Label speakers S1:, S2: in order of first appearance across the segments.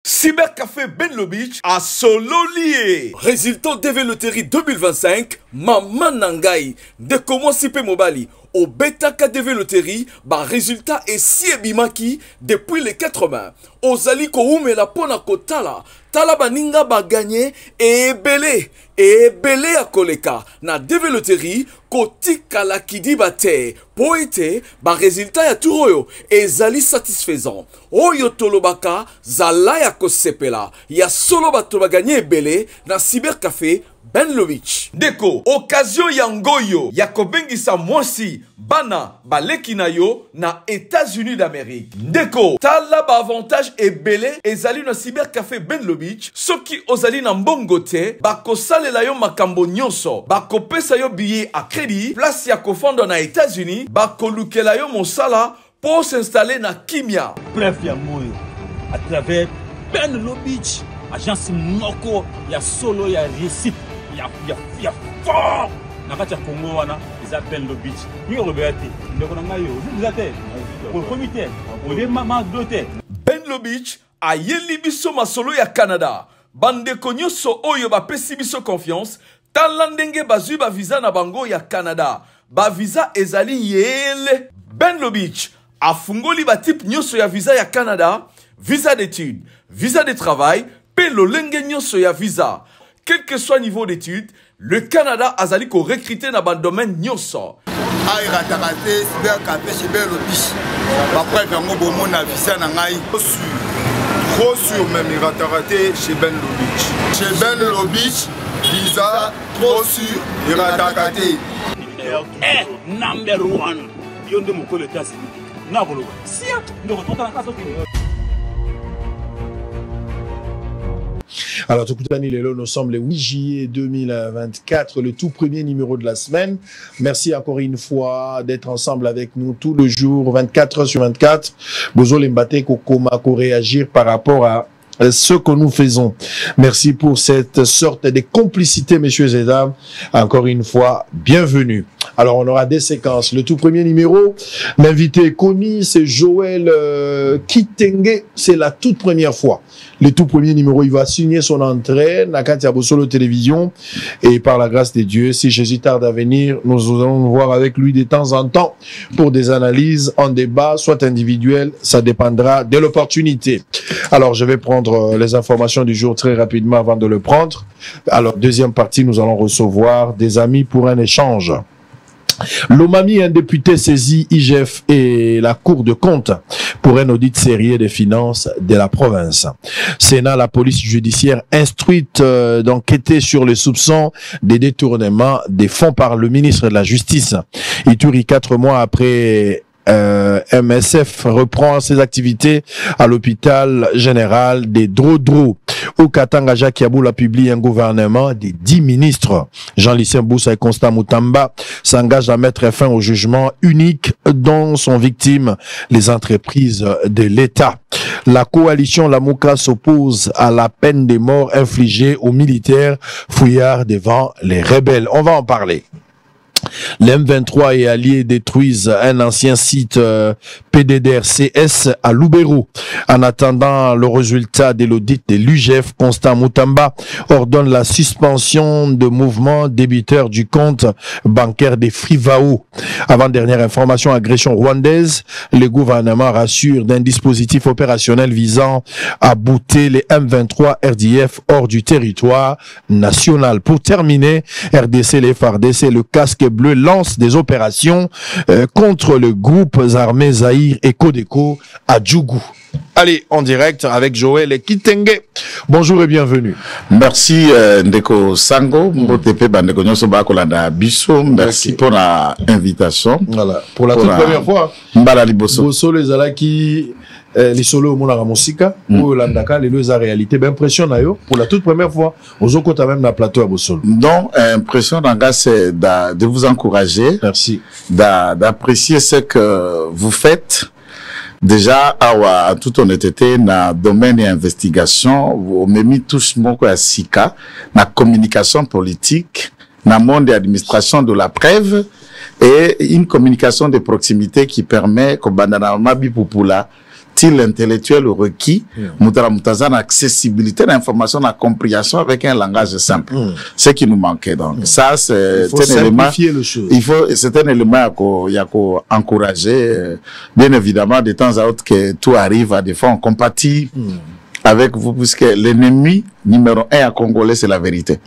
S1: Cybercafé Benlo Beach à Sololié. Résultat DV Loterie 2025, Maman Nangai, de comment Sipe Mobali. Au Beta KDV Loterie, résultat est si ebimaki depuis les 80. Ozali ko ume la pona kotala. Tala baninga ba gagné et belé a koleka. Na DV Loterie, kotika la kidi bate. Poete, résultat ya turoyo. Et zali satisfaisant. Oyo tolobaka, zala ya kosepela. Ya solo bato ba gagné belé na Cybercafé Benlo Beach. Deko, occasion yangoyo, yakobengisa mwasi, bana, baleki na yo, na États-Unis d'Amérique. Deko, tala ba avantage ebele, ezali na Cybercafé Benlo Beach, soki ozali na mbongo te, bakosalela yo makambo nyonso, bakopesa yo billet à crédit, place ya kofando na États-Unis, bakolukela yo mosala, pour s'installer na Kimia.
S2: Bref, ya moyo, à travers Benlo Beach, agence moko, ya solo, ya réussite. Ya fort nakati ya Congo wana eza Benlo Beach ni robeti ndeko na ngayo uzilate pour comité pour les mamas doté
S1: Benlo Beach ayeli biso masolo ya Canada bandeko nyonso oyo bapesi biso confiance tala ndenge bazwi ba visa na bango ya Canada ba visa ezali yele Benlo Beach afungoli ba type nyonso ya visa ya Canada visa d'études visa de travail pe lolenge nyonso ya visa. Quel que soit le niveau d'études, le Canada a zali ko recruter dans le domaine nyonso.
S3: Ay ratarate Cybercafé chez Benlo Beach. Après vraiment bon mon visa na ngai. Trop sûr même ratarate chez Benlo Beach. Chez Benlo Beach, visa trop sûr ratarate.
S2: Number one. Yonde mokolo tasi. Na bolo. Sia, ndo retourne na kaso kini.
S4: Alors, nous sommes le 8 juillet 2024, le tout premier numéro de la semaine. Merci encore une fois d'être ensemble avec nous tout le jour, 24 heures sur 24. Bozo Lembate Kokoma ko réagir par rapport à ce que nous faisons. Merci pour cette sorte de complicité, messieurs et dames. Encore une fois, bienvenue. Alors, on aura des séquences. Le tout premier numéro, l'invité connu, c'est Joël Kitenge. C'est la toute première fois. Le tout premier numéro, il va signer son entrée, Nakatia Bosolo Télévision. Et par la grâce de Dieu, si Jésus tarde à venir, nous allons nous voir avec lui de temps en temps pour des analyses en débat, soit individuelles. Ça dépendra de l'opportunité. Alors, je vais prendre les informations du jour très rapidement avant de le prendre. Alors, deuxième partie, nous allons recevoir des amis pour un échange. L'Omami, un député saisi IGF et la Cour de compte pour un audit sérieux des finances de la province. Sénat, la police judiciaire instruite d'enquêter sur les soupçons des détournements des fonds par le ministre de la Justice. Ituri, 4 mois après MSF reprend ses activités à l'hôpital général des Drodro. Au Katanga, Jacques Yaboula publie un gouvernement des 10 ministres. Jean-Lucien Boussa et Constant Moutamba s'engagent à mettre fin au jugement unique dont sont victimes les entreprises de l'État. La coalition Lamouka s'oppose à la peine de mort infligée aux militaires fouillards devant les rebelles. On va en parler. L'M23 et alliés détruisent un ancien site PDDRCS à Lubero. En attendant le résultat de l'audit de l'UGF, Constant Moutamba ordonne la suspension de mouvements débiteurs du compte bancaire des Frivao. Avant-dernière information, agression rwandaise, le gouvernement rassure d'un dispositif opérationnel visant à bouter les M23 RDF hors du territoire national. Pour terminer, RDC, les FARDC, le casque bleu lance des opérations contre le groupe armé Zahir et Codeco à Djougou. Allez, en direct avec Joël Kitenge. Bonjour et bienvenue.
S5: Merci Ndeko Sango, Mbotepe Bandeko Nyonso Bakolanda Biso. Merci pour l'invitation.
S4: Voilà, pour la toute première fois.
S5: Mbala Liboso.
S4: Boso les alaki les solos au la musika ou landaka les deux réalité ben impression yo pour la toute première fois aux autres même dans plateau à Bosolo.
S5: Non, impression d'anga c'est de vous encourager.
S4: Merci.
S5: D'apprécier ce que vous faites. Déjà, en toute honnêteté, dans le domaine d'investigation, vous avez mis tous moko à Sika, dans la communication politique, dans le monde de l'administration de la preuve, et une communication de proximité qui permet que Bandana Mabi Pupula style intellectuel requis, mutaza accessibilité d'information, la compréhension avec un langage simple. Ce qui nous manquait. Donc, ça, c'est un élément. C'est un élément qu'il y a encourager, bien évidemment, de temps à autre que tout arrive à des fois, on compatit avec vous, puisque l'ennemi numéro 1 à Congolais, c'est la vérité.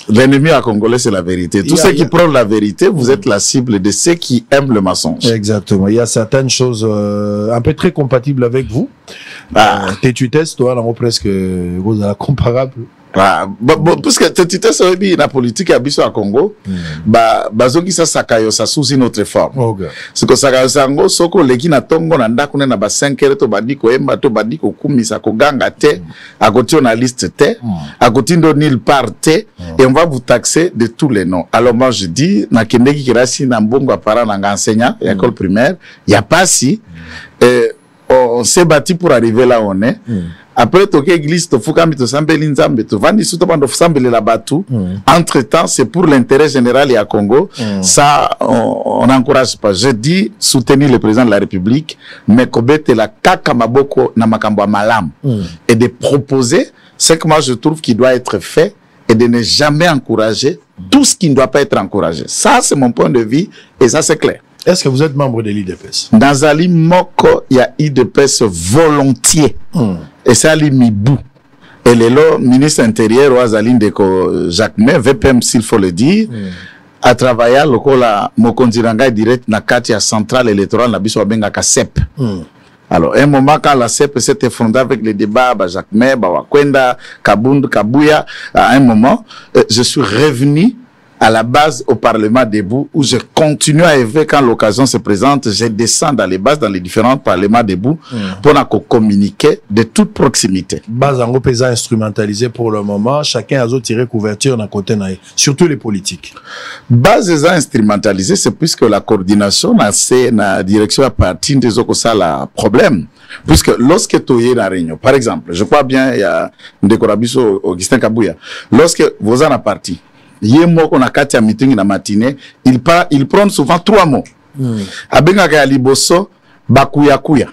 S5: L'ennemi à Congolais, c'est la vérité. Tous ceux qui prennent la vérité, vous êtes la cible de ceux qui aiment le mensonge.
S4: Exactement. Il y a certaines choses un peu très compatibles avec vous. Tes tutesses, toi, là, presque comparable.
S5: Puisque tu t'es sauvé la politique à Bissau à Congo, bazoki sa sakayo sa sous une autre forme. C'est que sakayo sango soko leki na tongo na ndako na ba 5 heures to badiko emba to badiko kumisa ko ganga te, à côté on a liste te, à côté de nulle part te, et on va vous taxer de tous les noms. Alors moi je dis na kendeki kirasi na mbongo apara na enseignant école primaire, il y a pas si on s'est battu pour arriver là où on est. Après, toke église, to fukami to sambeli nzambe, to vandi suto bando sambeli la batu. Entre temps, c'est pour l'intérêt général et à Congo. Ça, on n'encourage pas. Je dis soutenir le président de la République, mais kobete la kaka maboko na makambo malam. Et de proposer ce que moi je trouve qui doit être fait et de ne jamais encourager tout ce qui ne doit pas être encouragé. Ça, c'est mon point de vue et ça, c'est clair.
S4: Est-ce que vous êtes membre de l'IDPS?
S5: Dans Ali Moko, il y a IDPS volontiers. Et c'est Ali Mibou. Et le ministre intérieur, Ouazaline Deko Jacquemin, VPM s'il faut le dire, a travaillé à l'Okola Mokondiranga direct na Katia centrale électorale na biso benga ka CEP. Alors, un moment, quand la CEP s'est effondrée avec les débats, Jacquemin, Wakwenda, Kabund, Kabouya, à un moment, je suis revenu à la base au Parlement debout, où je continue à élever quand l'occasion se présente. Je descends dans les bases, dans les différents parlements debout, pour communiquer de toute proximité.
S4: Base en gros instrumentalisée pour le moment, chacun a tiré couverture d'un côté, surtout les politiques. Base
S5: instrumentalisée, c'est puisque la coordination, la direction à partir des autres, ça le problème. Puisque lorsque tu es dans la réunion, par exemple, je crois bien, il y a Ndekorabiso Augustin Kabouya, lorsque vous en avez parti, Yemoko na kati ya meeting na matinée, il prend souvent 3 mots. Abenga ka liboso, bakuya kuya.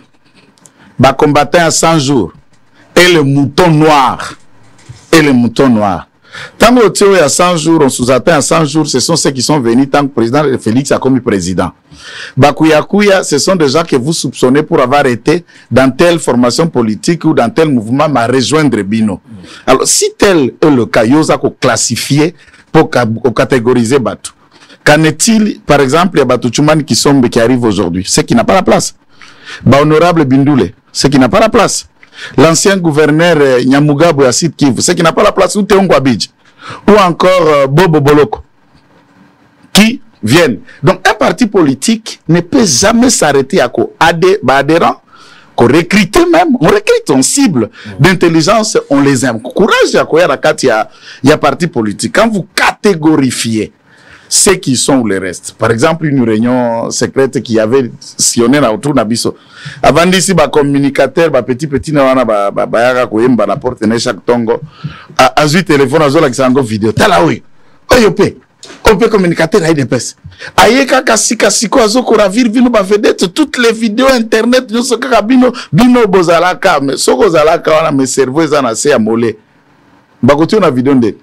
S5: Ba combattant à 100 jours. Et le mouton noir. Et le mouton noir. Tant que il y a 100 jours, on sous-attend à 100 jours, ce sont ceux qui sont venus tant que le président Félix a commis président. Bakuya kuya, ce sont des gens que vous soupçonnez pour avoir été dans telle formation politique ou dans tel mouvement, mais rejoindre Bino. Alors, si tel est le cas, il faut classifier pour catégoriser Batou. Qu'en est-il, par exemple, il y a Batou Tchoumani qui arrive aujourd'hui, ce qui n'a pas la place. Honorable Bindoule, ce qui n'a pas la place. L'ancien gouverneur Nyamugabo Yassid Kivu, ce qui n'a pas la place, ou Théongo Abidj, ou encore Bobo Boloko, qui viennent. Donc, un parti politique ne peut jamais s'arrêter à quoi adhérents, qu'on recrute même, on recrute, on cible d'intelligence, on les aime. Courage, il y a parti politique. Quand vous catégorifiez ceux qui sont ou les restes, par exemple, une réunion secrète qui avait sillonné autour d'Abisso, avant d'ici, communicateur, petit, yaga koyemba na porte ne chaque tongo, à 8 téléphones, à zola qui s'en vidéo, talaoui, oyope. On peut communicateur à IDPS. Ayeka kasiko azokora vino ba vedette toutes les vidéos internet nous sokaka bino bozalaka mais soko zalaka wana mes cerveau ezana se amolé. Bakoti on a vidéo de.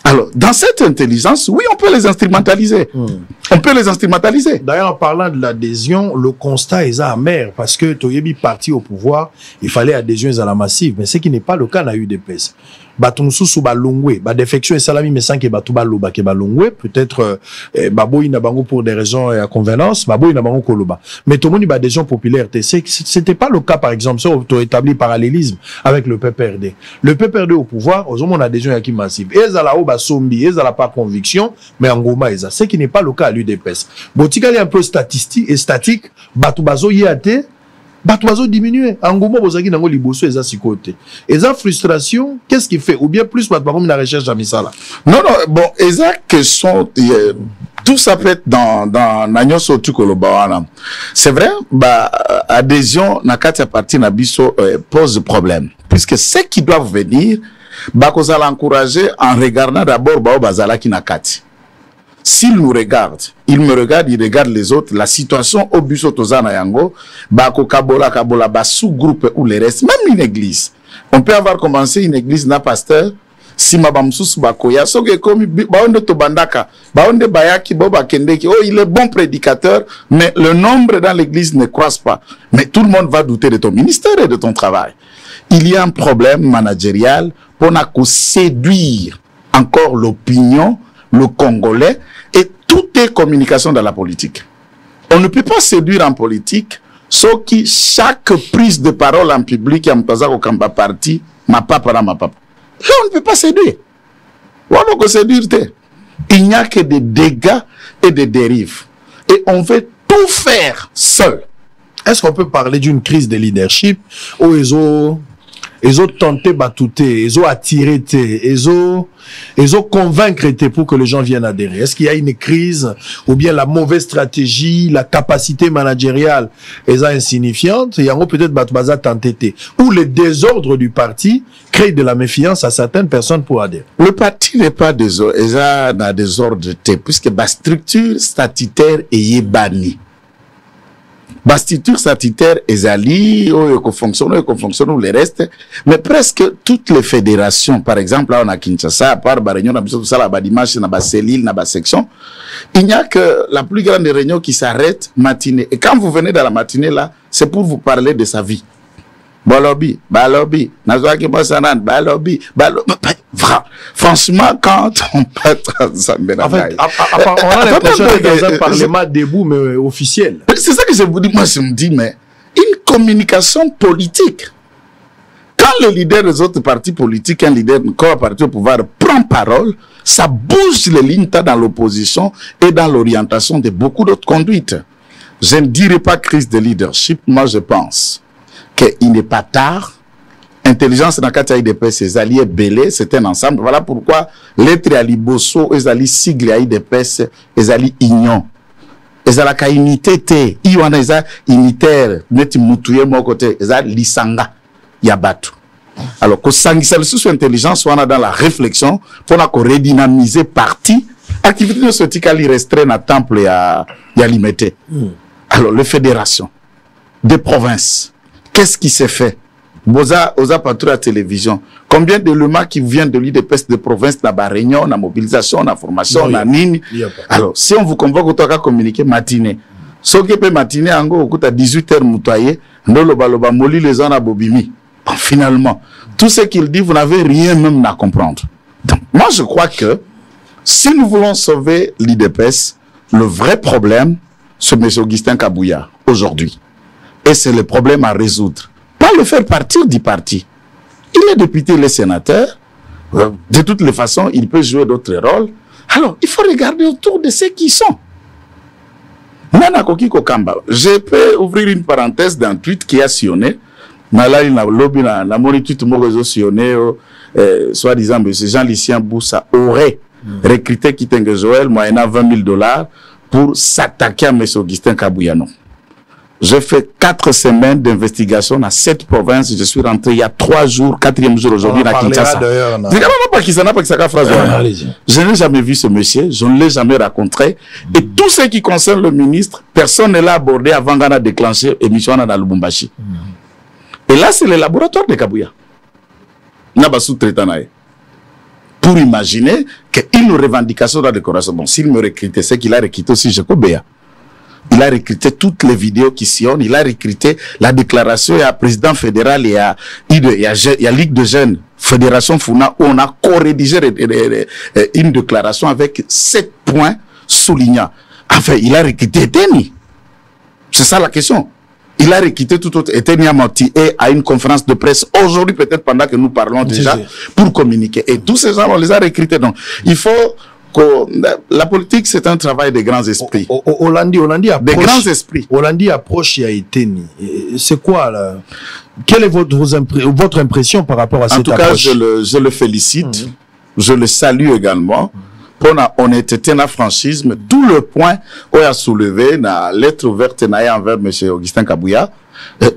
S5: Alors, dans cette intelligence, oui, on peut les instrumentaliser. On peut les instrumentaliser.
S4: D'ailleurs, en parlant de l'adhésion, le constat est amer parce que Toyebi parti au pouvoir, il fallait adhésion à la massive, mais ce qui n'est pas le cas dans l'UDPS. Batumsusu balongwe, ba défection et salami mais sans que batuba loba ke balongwe, peut-être baboy na bango pour des raisons à convenance, baboy na bango koloba. Mais tout le monde adhésion populaire, c'était pas le cas par exemple, ça on établi parallélisme avec le PPRD. Le PPRD au pouvoir, aux hommes on adhésion qui massive. Et ezala o ba sombi, ezala pas conviction, mais en goma eza, ce qui n'est pas le cas à l'UDPS. Botikali un peu statistique et statique, batubazo yate Batuazo diminuer. Angomo bozaki nango liboso eza sikote. Eza frustration, qu'est-ce qui fait? Ou bien plus comme la recherche à misala.
S5: Non, bon, eza que sont tout ça peut être dans Nagnon Sotu Kolobawana. C'est vrai, adhésion na kati parti na biso pose problème. Puisque ceux qui doivent venir, kozala encourager en regardant d'abord bazala ki na kati. S'il nous regarde, il me regarde, il regarde les autres, la situation au bus Tozana Yango, Bako Kabola, Kabola, sous-groupe ou les restes, même une église. On peut avoir commencé une église na pasteur, si mabamsus bakoya, so que comme baonde tobandaka, baonde bayaki, boba kendeki, oh il est bon prédicateur, mais le nombre dans l'église ne croise pas. Mais tout le monde va douter de ton ministère et de ton travail. Il y a un problème managérial pour séduire encore l'opinion, le Congolais, et tout est communication dans la politique. On ne peut pas séduire en politique, sauf que chaque prise de parole en public, il y a là, on ne peut pas séduire. On peut séduire. Il n'y a que des dégâts et des dérives. Et on veut tout faire seul.
S4: Est-ce qu'on peut parler d'une crise de leadership où ils ont tenté batouter, ils ont attiré, ils ont convaincre pour que les gens viennent adhérer? Est-ce qu'il y a une crise ou bien la mauvaise stratégie, la capacité managériale est insignifiante? Il y a peut-être batoubaza tenté ou le désordre du parti crée de la méfiance à certaines personnes pour adhérer.
S5: Le parti n'est pas désordre, il y a un désordre puisque la structure statutaire est bannie. La structure statutaire est alliée, fonctionne les restes, mais presque toutes les fédérations, par exemple, là on a Kinshasa, à part la réunion, la dimanche, la cellule, la section, il n'y a que la plus grande réunion qui s'arrête matinée. Et quand vous venez dans la matinée là, c'est pour vous parler de sa vie. Balobi, Nazwaki Bossanan, Balobi. Franchement, quand on peut
S4: en fait, on a l'impression que dans un parlement debout, mais officiel.
S5: C'est ça que je vous dis. Moi, je me dis, mais une communication politique. Quand le leader des autres partis politiques, un leader encore parti au pouvoir, prend parole, ça bouge les lignes dans l'opposition et dans l'orientation de beaucoup d'autres conduites. Je ne dirais pas crise de leadership, moi je pense qu'il n'est pas tard. Intelligence dans le IDPS, ses alliés belés, c'est un ensemble. Voilà pourquoi l'être à Liboso, les alliés sigle à IDPS, les alliés union. Les alliés unité, il y a des unitaires, net moutouye mon côté, les alliés lisanga, yabatu. Alors, que sanguissel sous intelligence, on a dans la réflexion, pour redynamiser parti, activité de ce type qui restreint à temple et à limité. Alors, les fédérations, des provinces, qu'est-ce qui s'est fait? Boza patrouille à télévision. Combien d'éléments qui viennent de l'IDPS de province, dans la réunion, dans la mobilisation, dans la formation, dans la nini. Alors, si on vous convoque, on doit communiquer matinée. Ce qui peut matinée, en gros, à 18h, moutoyer, ndoloba moli les gens à Bobimi. Bon, finalement, tout ce qu'il dit, vous n'avez rien même à comprendre. Donc, moi, je crois que si nous voulons sauver l'IDPS, le vrai problème, c'est M. Augustin Kabouya, aujourd'hui. Et c'est le problème à résoudre. Pas le faire partir du parti. Il est député, il est sénateur. De toutes les façons, il peut jouer d'autres rôles. Alors, il faut regarder autour de ceux qui sont. Nana Koki Kokamba. Je peux ouvrir une parenthèse d'un tweet qui a sillonné. Malali na lobby na moni tweet mo réseau sillonné, soi-disant, M. Jean-Lucien Boussa aurait recruté Kitenge Joël moyennant $20,000 pour s'attaquer à M. Augustin Kabouyano. J'ai fait 4 semaines d'investigation dans 7 provinces. Je suis rentré il y a 3 jours, 4e jour aujourd'hui à Kinshasa. Je n'ai jamais vu ce monsieur, je ne l'ai jamais rencontré. Et tout ce qui concerne le ministre, personne ne l'a abordé avant qu'on a déclenché l'émission dans Lubumbashi. Et là, c'est le laboratoire de Kabouya. Pour imaginer qu'une revendication de la décoration, bon, s'il me recrutait, c'est qu'il a recruté aussi Jekobea. Il a recruté toutes les vidéos qui sillonnent. Il a recruté la déclaration. Il y a président fédéral, il y a Ligue de jeunes, Fédération Founa, où on a co-rédigé une déclaration avec 7 points soulignants. Enfin, il a recruté Eteni. C'est ça la question. Il a recruté tout autre. Eteni a menti et à une conférence de presse aujourd'hui, peut-être pendant que nous parlons déjà, pour communiquer. Et tous ces gens, on les a recrutés. Donc, il faut la politique, c'est un travail de grands esprits.
S4: Hollandi approche,
S5: des grands esprits.
S4: Hollandi approche à Eteni. C'est quoi là? Quelle est votre impression par rapport à cette approche?
S5: En tout cas, je le félicite. Je le salue également. Pour la honnêteté, la franchisme, tout le point qu'on a soulevé, la lettre ouverte envers M. Augustin Kabouya,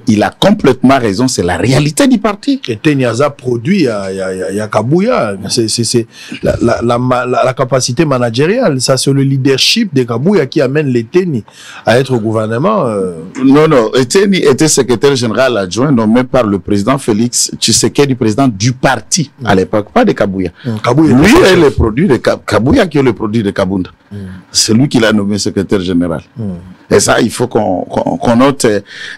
S5: il a complètement raison, c'est la réalité du parti.
S4: Et Teniaza produit, il y a Kabouya, c'est la capacité managériale, ça c'est le leadership de Kabouya qui amène les Teni à être au gouvernement.
S5: Non, Teni était secrétaire général adjoint nommé par le président Félix Tshisekedi, président du parti à l'époque, pas de Kabouya. Lui est le produit de Kabouya qui est le produit de Kabunda. C'est lui qui l'a nommé secrétaire général. Et ça, il faut qu'on note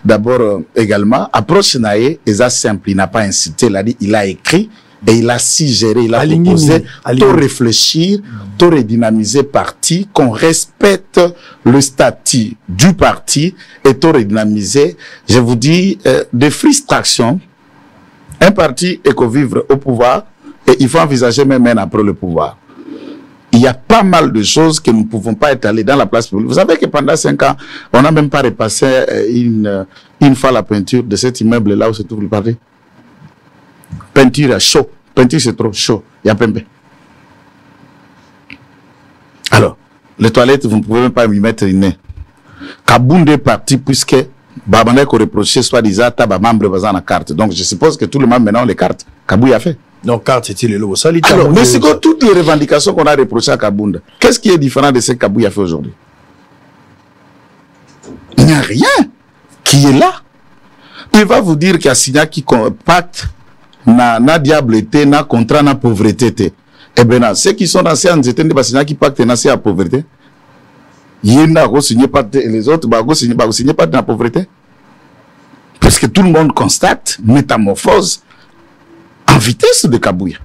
S5: d'abord également, approche naïe, et ça simple, il n'a pas incité, il a écrit et il a suggéré, il a proposé, tout réfléchir, tout redynamiser parti, qu'on respecte le statut du parti et tout redynamiser, je vous dis, des frustrations. Un parti est qu'au vivre au pouvoir et il faut envisager même après le pouvoir. Il y a pas mal de choses que nous ne pouvons pas étaler dans la place publique. Vous savez que pendant 5 ans, on n'a même pas repassé une fois la peinture de cet immeuble-là où se trouve le parti. Peinture à chaud. Peinture, c'est trop chaud. Il y a pembe. Alors, les toilettes, vous ne pouvez même pas y mettre une nez. Kabounde est parti puisque Babane a reproché soi-disant à membre basant la carte. Donc, je suppose que tout le monde maintenant les cartes. Kabou y a fait.
S4: Donc, carte, c'était le logo.
S5: Alors, mais c'est que toutes les revendications qu'on a reprochées à Kabounda, qu'est-ce qui est différent de ce que Kabou a fait aujourd'hui? Il n'y a rien qui est là. Il va vous dire qu'il y a signé qui pacte, na diableté, na contrat, na pauvreté. Eh bien, ceux qui sont dans ces entités, qui pactent na la pauvreté. Il y a signé pas les autres, signé pas de la pauvreté. Parce que tout le monde constate métamorphose en vitesse de Kabouya.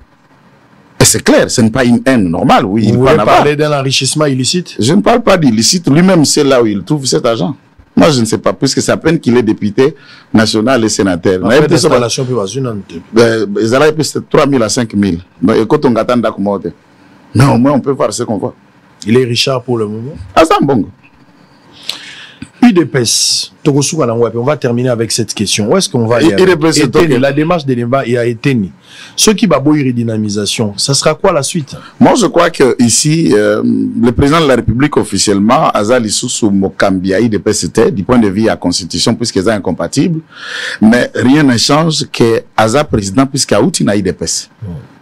S5: Et c'est clair, ce n'est pas une haine normale. Oui,
S4: vous voulez parler d'un enrichissement illicite?
S5: Je ne parle pas d'illicite. Lui-même, c'est là où il trouve cet argent. Moi, je ne sais pas, puisque c'est à peine qu'il est député national et sénateur.
S4: En fait, l'installation peut
S5: c'est 3 000 à 5 000. Mais quand on attend d'accommoder. Mais au moins, on peut voir ce qu'on voit.
S4: Il est Richard pour le moment.
S5: Ah, ça, bon.
S4: UDPS, on va terminer avec cette question. Où est-ce qu'on va y aller? La démarche de débat a été ni. Ceux qui babouillent redynamisation, ça sera quoi la suite?
S5: Moi, je crois que ici, le président de la République officiellement, Azali Soussou Mokambia, UDPS, du point de vue de la Constitution, puisqu'ils sont incompatibles, mais rien ne change que Azali président, puisqu'il y a outil na UDPS.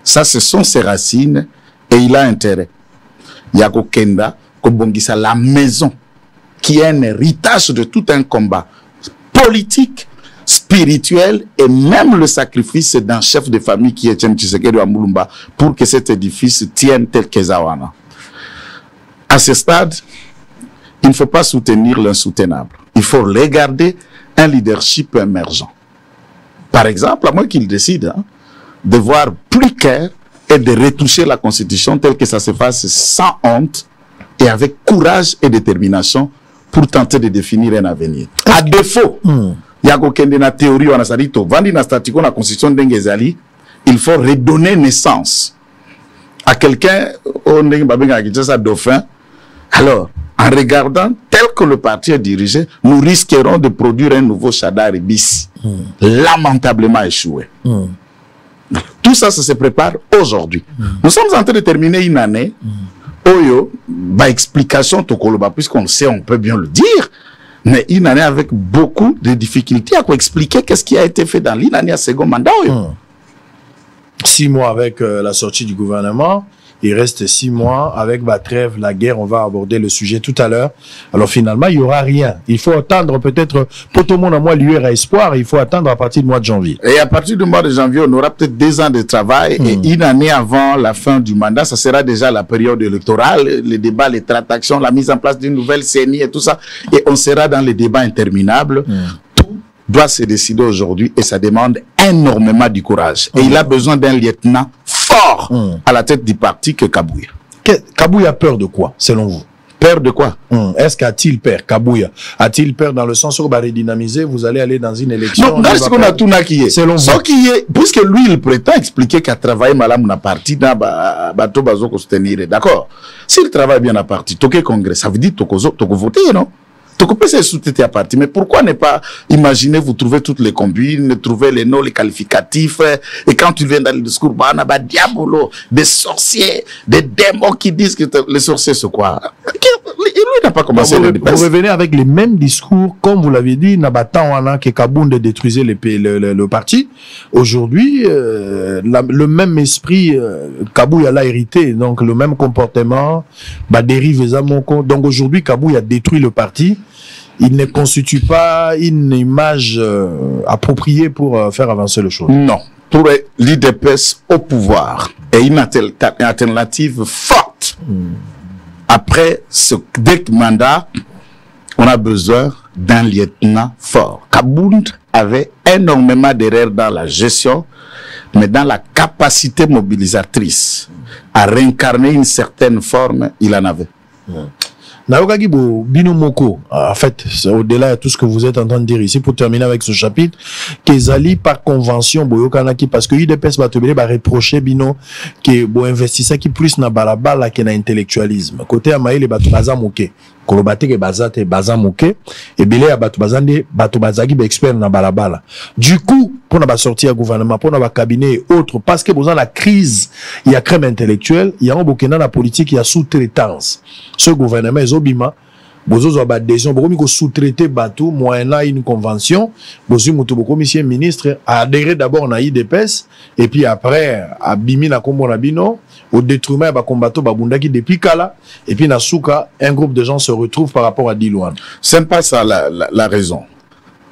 S5: Ça, ce sont ses racines et il a intérêt. Yako Kenda, Kobongisa, la maison, qui est un héritage de tout un combat politique, spirituel et même le sacrifice d'un chef de famille qui est Etienne Tshisekedi wa Mulumba pour que cet édifice tienne tel que Zawana. À ce stade, il ne faut pas soutenir l'insoutenable. Il faut regarder un leadership émergent. Par exemple, à moins qu'il décide de voir plus clair et de retoucher la Constitution telle que ça se fasse sans honte et avec courage et détermination pour tenter de définir un avenir. À défaut, il y a une théorie, la Constitution d'Engezali, il faut redonner naissance à quelqu'un, dauphin. Alors, en regardant tel que le parti est dirigé, nous risquerons de produire un nouveau Chadar bis, lamentablement échoué. Tout ça, ça se prépare aujourd'hui. Nous sommes en train de terminer une année. Oyo, explication tokoloba, puisqu'on le sait, on peut bien le dire, mais une année avec beaucoup de difficultés à quoi expliquer qu'est-ce qui a été fait dans l'année à second mandat.
S4: 6 mois avec la sortie du gouvernement. Il reste 6 mois avec la trêve, la guerre. On va aborder le sujet tout à l'heure. Alors finalement, il n'y aura rien. Il faut attendre peut-être, pour tout le monde, à moi, lueur à espoir. Il faut attendre à partir du mois de janvier.
S5: Et à partir du mois de janvier, on aura peut-être 2 ans de travail. Et une année avant la fin du mandat, ça sera déjà la période électorale, les débats, les tractations, la mise en place d'une nouvelle CENI et tout ça. Et on sera dans les débats interminables. Tout doit se décider aujourd'hui et ça demande énormément du courage. Et il a besoin d'un lieutenant fort à la tête du parti que Kabouya.
S4: Kabouya a peur de quoi, selon vous?
S5: Peur de quoi?
S4: Est-ce qu'a-t-il peur, Kabouya? A-t-il peur dans le sens où va redynamiser, vous allez aller dans une élection?
S5: Non, dans ce qu'on a tout qui est.
S4: Selon vous.
S5: Puisque lui, il prétend expliquer qu'à travailler malam na parti dans bateau bazo ko soutenir. D'accord? S'il travaille bien à parti, toqué congrès, ça veut dire toko voter, non? Donc, on peut se soutenir à partir. Mais pourquoi ne pas imaginer, vous trouvez toutes les combines, trouver les noms, les qualificatifs, et quand tu viens dans le discours, diabolo, des sorciers, des démons qui disent que les sorciers, c'est quoi? Lui, n'a pas commencé
S4: vous,
S5: l'UDPS.
S4: Vous revenez avec les mêmes discours, comme vous l'avez dit, Nabatanwana, que Kabounde détruisait le parti. Aujourd'hui, le même esprit, Kabou a hérité, donc le même comportement, dérive Zamoko. Donc aujourd'hui, Kabou a détruit le parti. Il ne constitue pas une image appropriée pour faire avancer les choses.
S5: Non. Pour l'UDPS au pouvoir et une alternative forte. Après ce mandat, on a besoin d'un lieutenant fort. Kabound avait énormément d'erreurs dans la gestion, mais dans la capacité mobilisatrice à réincarner une certaine forme, il en avait.
S4: Naokagibo Binomoko, en fait, au-delà de tout ce que vous êtes en train de dire ici, pour terminer avec ce chapitre, Kezali par convention, Boyokanaki, parce que l'UDPS va reprocher Bino, que bo investisseur qui plus na balabala que na intellectualisme. Côté Amaïle, Batu Bazamoke, Kolobate ke Bazate Bazamoke, et Bele à Batu Bazande, Batu Bazagi, expert na balabala. Du coup, pour na sortir au gouvernement, pour na cabinet et autres, parce que besoin la crise, il y a crème intellectuelle, il y a un bouquin dans la politique, il y a sous-traitance. Ce gouvernement, ils ont bima, bozo zo ba décision, beaucoup mi sous-traiter bateau, moyennant une convention, bozo mutu beaucoup monsieur ministre a adhéré d'abord na IDPS et puis après a bimi na kombo na bino au détriment ba combatto ba bundaki depuis kala et puis na souka un groupe de gens se retrouve par rapport à Dilouane.
S5: C'est pas ça la raison.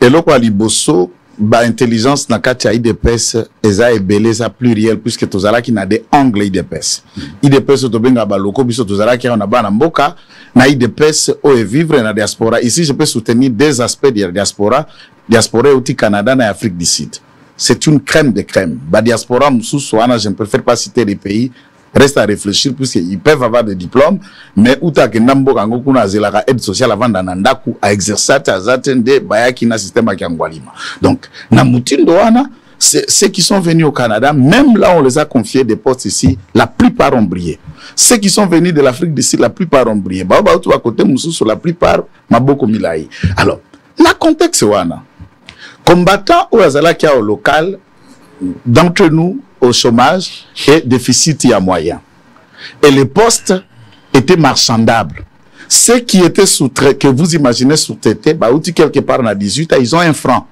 S5: Et là quoi liboso ba intelligence na kati ya IDPS eza ebele za pluriel puisque tozala ki na des angles IDPS. IDPS to benga ba loko biso tozala ki na ba na mboka na IDPS o e vivre na diaspora. Ici je peux soutenir deux aspects de la diaspora. Diaspora au Canada et Afrique du Sud. C'est une crème de crème. Ba diaspora mususu wana je ne préfère pas citer les pays. Reste à réfléchir puisqu'ils peuvent avoir des diplômes, mais uta kendambo kango kuna zelaka aide sociale avant d'anandaku à exercer à zatende bayaki na système akiangwalima. Donc na mutindo wana ceux qui sont venus au Canada, même là on les a confiés des postes ici, la plupart ont brillé. Ceux qui sont venus de l'Afrique du Sud, la plupart ont brillé. Ba ba tu à côté mususu la plupart maboko milai. Alors, la contexte wana combattant ou azalaki au local d'entre nous au chômage et déficit y a moyen. Et les postes étaient marchandables. Ceux qui étaient sous-traités, que vous imaginez sous-traités, bah, outil quelque part à 18 ans, ils ont 1 franc.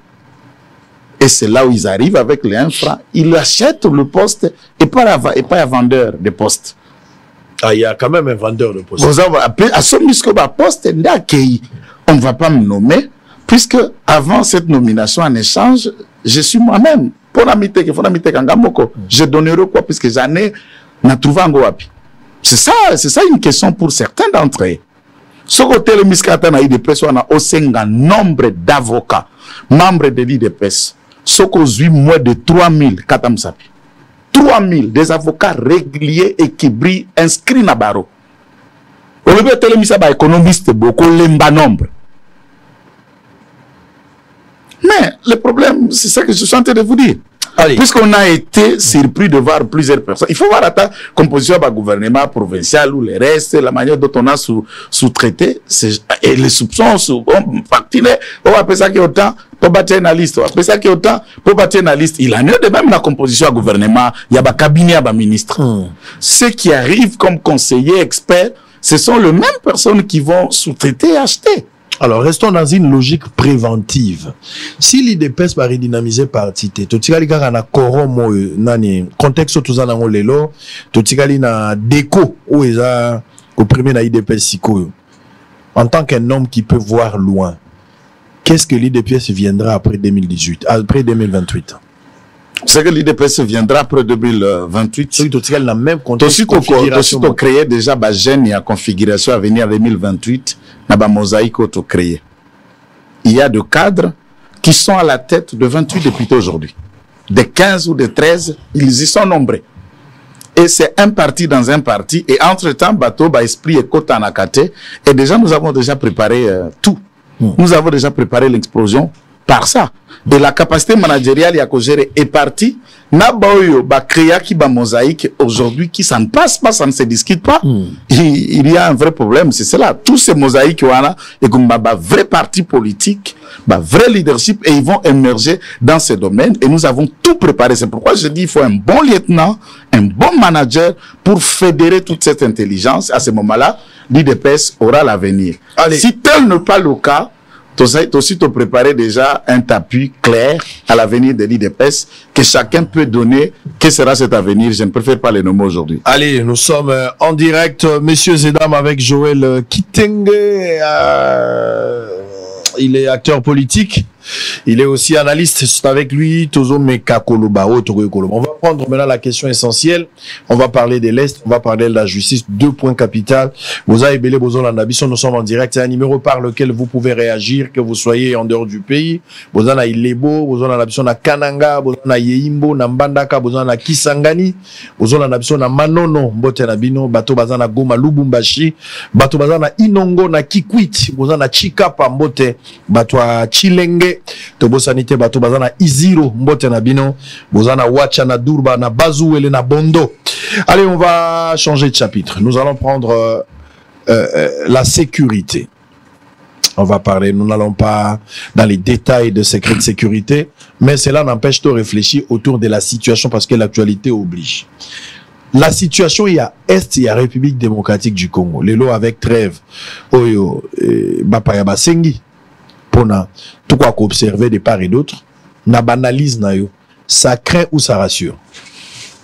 S5: Et c'est là où ils arrivent avec les 1 franc. Ils achètent le poste et pas un vendeur de poste.
S4: Ah, il y a quand même un vendeur de poste.
S5: À ce muscle, poste, on ne va pas me nommer, puisque avant cette nomination en échange, je suis moi-même. Je donnerai quoi puisque j'en ai trouvé un goapi. C'est ça une question pour certains d'entre eux. Ce côté le miscata na IDPS on a aussi un nombre d'avocats membres de l'IDPS. Ce qu'aujourd'hui moins de 3000 katamsapi. 3000 des avocats réguliers et qui brillent inscrits na barreau. Au lieu de télémisa ba économiste beaucoup lemba nombre. Mais le problème, c'est ça que je suis en train de vous dire. Puisqu'on a été surpris de voir plusieurs personnes. Il faut voir la composition du gouvernement provincial ou les restes, la manière dont on a sous-traité, et les soupçons sont facturés. On va appeler ça qui est autant pour bâtir une liste. On va appeler ça qui est autant pour bâtir une liste. Il en est de même la composition du gouvernement. Il y a un cabinet, il y a un ministre. Ceux qui arrivent comme conseillers, experts, ce sont les mêmes personnes qui vont sous-traiter et acheter.
S4: Alors, restons dans une logique préventive. Si l'IDPS va redynamiser parti, totikali kaka na koromo nani contexte tout ça na lelo, totikali na déco ou eza au premier na IDPS sikoyo. En tant qu'un homme qui peut voir loin, qu'est-ce que l'IDPS viendra après 2018, après 2028?
S5: C'est que l'IDPS viendra après 2028.
S4: C'est totikali na même contexte.
S5: Toshito créé déjà ba jeune ya configuration à venir en 2028. Naba mosaïque auto-créé. Il y a des cadres qui sont à la tête de 28 députés aujourd'hui. De 15 ou de 13, ils y sont nombreux. Et c'est un parti dans un parti. Et entre-temps, bateau, esprit et côte en akate. Et déjà, nous avons déjà préparé tout. Nous avons déjà préparé l'explosion par ça. Et la capacité managériale à gérer est partie. Nabaoyo ba créa qui ba mosaïque aujourd'hui qui ça ne passe pas, ça ne se discute pas. Il y a un vrai problème, c'est cela. Tous ces mosaïques voilà et comme ba vrai parti politique, ba vrai leadership et ils vont émerger dans ces domaines et nous avons tout préparé. C'est pourquoi je dis il faut un bon lieutenant, un bon manager pour fédérer toute cette intelligence. À ce moment-là, l'IDPS aura l'avenir. Si tel n'est pas le cas, tu aussi te préparer déjà un tapis clair à l'avenir de l'IDPS que chacun peut donner. Quel sera cet avenir? Je ne préfère pas les nommer aujourd'hui.
S4: Allez, nous sommes en direct, messieurs et dames, avec Joël Kitenge. Il est acteur politique. Il est aussi analyste. C'est avec lui, Tozo Mekakoloba. On va prendre maintenant la question essentielle. On va parler de l'Est. On va parler de la justice. 2 points capitaux. Vous avez belé Bozon Nabisson. Nous sommes en direct. C'est un numéro par lequel vous pouvez réagir, que vous soyez en dehors du pays. Bozon na Ilebo, Bozon Nabisson na Kananga, Bozon na Yeimbo, na Mbandaka, Bozon na Kisangani, Bozon Nabisson na Manono, Mbote Nabino, Bato Bazan na Goma, Lubumbashi, Bato Bazan na Inongo, na Kikwit, Bozon na Chikapa, Mbote, Bato a Chilenge, Tobo Sanité, Bato Bazan na Iziro, Mbote Nabino, Bozon na Wacha, na Durba, na Bazouele, na Bondo. Allez, on va changer de chapitre. Nous allons prendre la sécurité. On va parler, nous n'allons pas dans les détails de secrets de sécurité, mais cela n'empêche de réfléchir autour de la situation parce que l'actualité oblige. La situation, il y a Est, il y a République démocratique du Congo. Les lots avec trêve, Oyo, Bapaya Basengi, Pona, tout quoi qu'observer de part et d'autre, na banalise na yo. Ça craint ou ça rassure?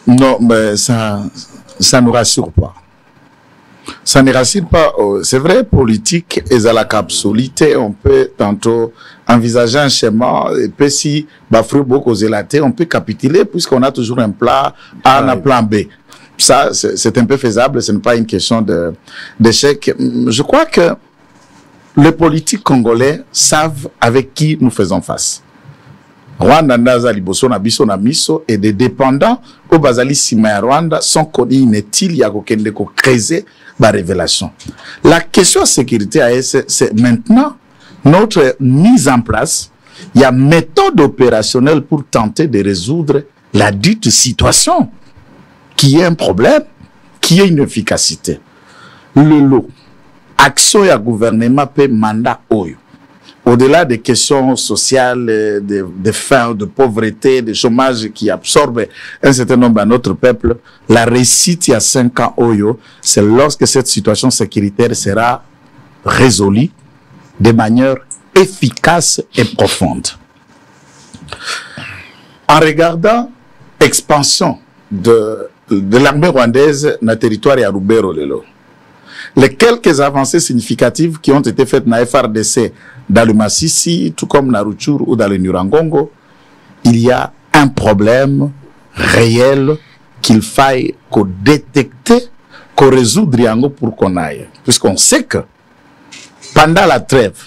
S5: Non, mais ça ne rassure pas. Ça ne rassure pas. C'est vrai, politique est à la capsulité. On peut tantôt envisager un schéma. Et puis si Bafrou beaucoup zélaté, on peut capituler puisqu'on a toujours un plan A, un plan B. Ça, c'est un peu faisable. Ce n'est pas une question d'échec. Je crois que les politiques congolais savent avec qui nous faisons face. Rwanda naza liboso na biso na miso et des dépendants au bazali sima Rwanda sont connus inutiles ya kokende ko creuser la révélation. La question sécurité c'est maintenant notre mise en place. Il y a méthode opérationnelle pour tenter de résoudre la dite situation qui est un problème, qui est une efficacité. Le lot action ya gouvernement peut mandat oyo. Au-delà des questions sociales, de faim, de pauvreté, de chômage qui absorbent un certain nombre de notre peuple, la réussite il y a 5 ans, Oyo, c'est lorsque cette situation sécuritaire sera résolue de manière efficace et profonde. En regardant l'expansion de l'armée rwandaise dans le territoire de Rubero Lelo, les quelques avancées significatives qui ont été faites dans la FRDC, dans le Massissi, tout comme dans Rutshuru ou dans le Nurangongo, il y a un problème réel qu'il faille qu'on détecte, qu'on résoudre pour qu'on aille. Puisqu'on sait que pendant la trêve,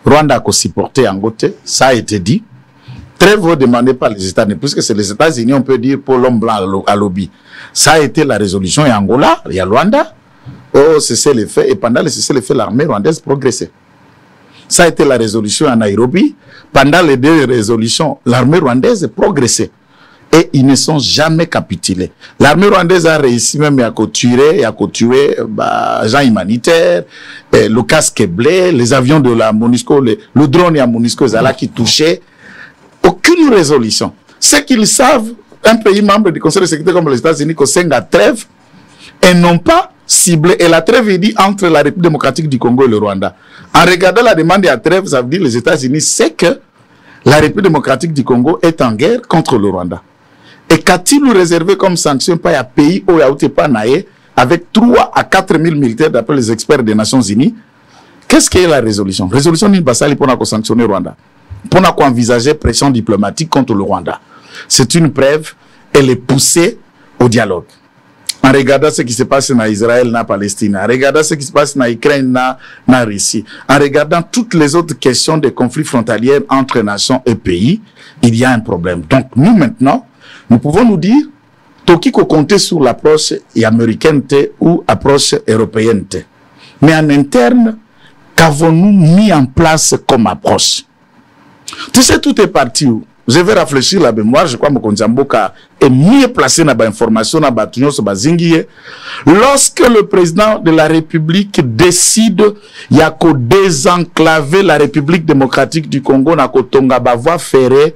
S5: Rwanda a supporté en côté, ça a été dit. Trêve demandée par les États-Unis, puisque c'est les États-Unis, on peut dire pour l'homme blanc à lobby. Ça a été la résolution en Angola, il y a Rwanda. Oh, cessez les faits, et pendant le cessez les faits, l'armée rwandaise progressait. Ça a été la résolution à Nairobi. Pendant les 2 résolutions, l'armée rwandaise progressait. Et ils ne sont jamais capitulés. L'armée rwandaise a réussi même à tuer agents humanitaires, le casque bleu, les avions de la MONUSCO, le drone à MONUSCO Zala qui touchait. Aucune résolution. Ce qu'ils savent, un pays membre du Conseil de sécurité comme les États-Unis, que c'est une trêve, et non pas ciblé. Et la trêve est dit entre la République démocratique du Congo et le Rwanda. En regardant la demande de la trêve, ça veut dire les États-Unis savent que la République démocratique du Congo est en guerre contre le Rwanda. Et qu'a-t-il réservé comme sanction par un pays où il n'y a pas naïe avec 3 à 4 000 militaires d'après les experts des Nations Unies? Qu'est-ce qu'est la résolution? Résolution d'une bassali pour sanctionner le Rwanda. Pour envisager pression diplomatique contre le Rwanda. C'est une preuve, elle est poussée au dialogue. En regardant ce qui se passe en Israël, en Palestine, en regardant ce qui se passe en Ukraine, en Russie, en regardant toutes les autres questions de conflits frontaliers entre nations et pays, il y a un problème. Donc nous maintenant, nous pouvons nous dire, Toki qu'on compte sur l'approche américaine ou approche européenne. Mais en interne, qu'avons-nous mis en place comme approche? Tu sais, tout est parti où? Je vais réfléchir la mémoire, je crois que Mokonjamboka est mieux placé dans l'information, dans l'information. Lorsque le président de la République décide, il y a qu'au désenclaver la République démocratique du Congo, na Kotonga voie ferrée,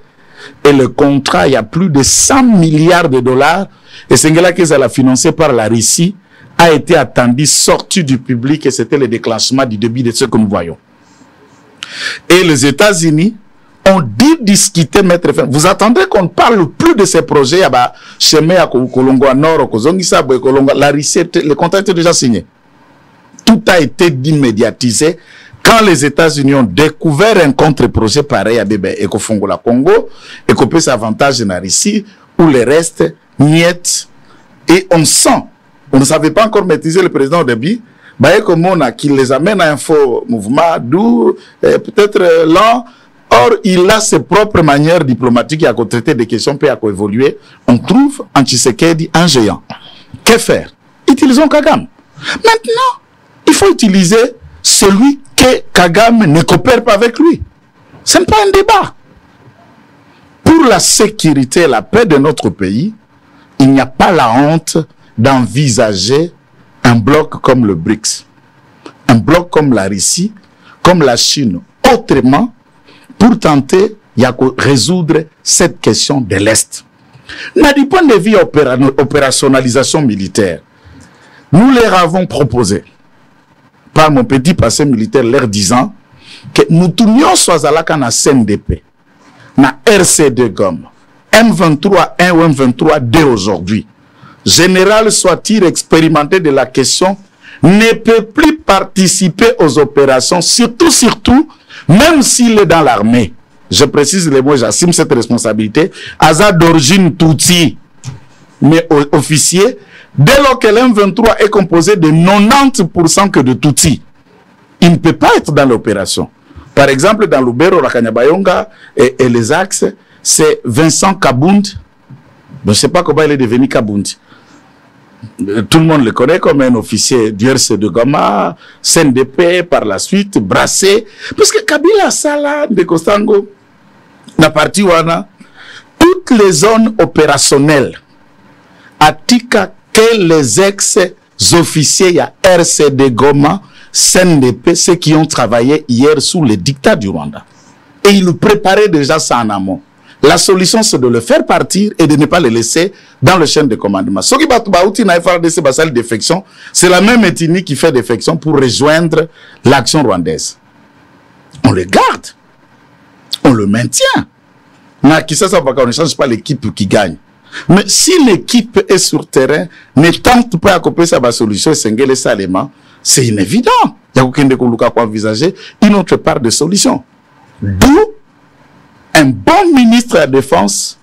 S5: et le contrat, il y a plus de 100 milliards de dollars, et c'est là qu'ils ont financé par la Russie, a été attendu, sorti du public, et c'était le déclenchement du début de ce que nous voyons. Et les États-Unis ont dit discuter, mettre fin. Vous attendez qu'on ne parle plus de ces projets, chemin à Kolongo Nord, la Russie, le contrat était déjà signé. Tout a été médiatisé. Quand les États-Unis ont découvert un contre-projet pareil à Bébé et qu'au Fongola Congo, et qu'on peut s'avantager dans la Russie, ou le reste, niet. Et on sent, on ne savait pas encore maîtriser le président au début, comme on a qui les amène à un faux mouvement, d'où peut-être lent. Or, il a ses propres manières diplomatiques à traiter des questions, puis à évoluer. On trouve en Tshisekedi un géant. Que faire? Utilisons Kagame. Maintenant, il faut utiliser celui que Kagame ne coopère pas avec lui. Ce n'est pas un débat. Pour la sécurité et la paix de notre pays, il n'y a pas la honte d'envisager un bloc comme le BRICS, un bloc comme la Russie, comme la Chine, autrement, pour tenter de résoudre cette question de l'Est. Du point de vue opérationnalisation militaire, nous leur avons proposé, par mon petit passé militaire, leur disant que nous tournions soit à la canne CNDP, na RC2 Gomme, M23-1 ou M23-2 aujourd'hui. Général soit-il expérimenté de la question, ne peut plus participer aux opérations, surtout, même s'il est dans l'armée. Je précise les mots, j'assume cette responsabilité. Azad d'origine Tutsi, mais officier, dès lors que l'M23 est composé de 90% que de Tutsi, il ne peut pas être dans l'opération. Par exemple, dans Lubero, la Kanyabayonga et les axes, c'est Vincent Kabound. Je ne sais pas comment il est devenu Kabound. Tout le monde le connaît comme un officier du RC2 Goma, CNDP, par la suite, brassé. Parce que Kabila Sala de Kostango, la partie Wana, toutes les zones opérationnelles, Atika, que les ex-officiers, il y a RC2 Goma, CNDP, ceux qui ont travaillé hier sous le dictat du Rwanda. Et ils préparaient déjà ça en amont. La solution, c'est de le faire partir et de ne pas le laisser dans le chaîne de commandement. Ce qui c'est la même ethnie qui fait défection pour rejoindre l'action rwandaise. On le garde. On le maintient. On ne change pas l'équipe qui gagne. Mais si l'équipe est sur terrain, ne tente pas à couper sa solution, c'est inévident. Il y a aucun découloir pour envisager une autre part de solution. D'où un bon ministre de la Défense,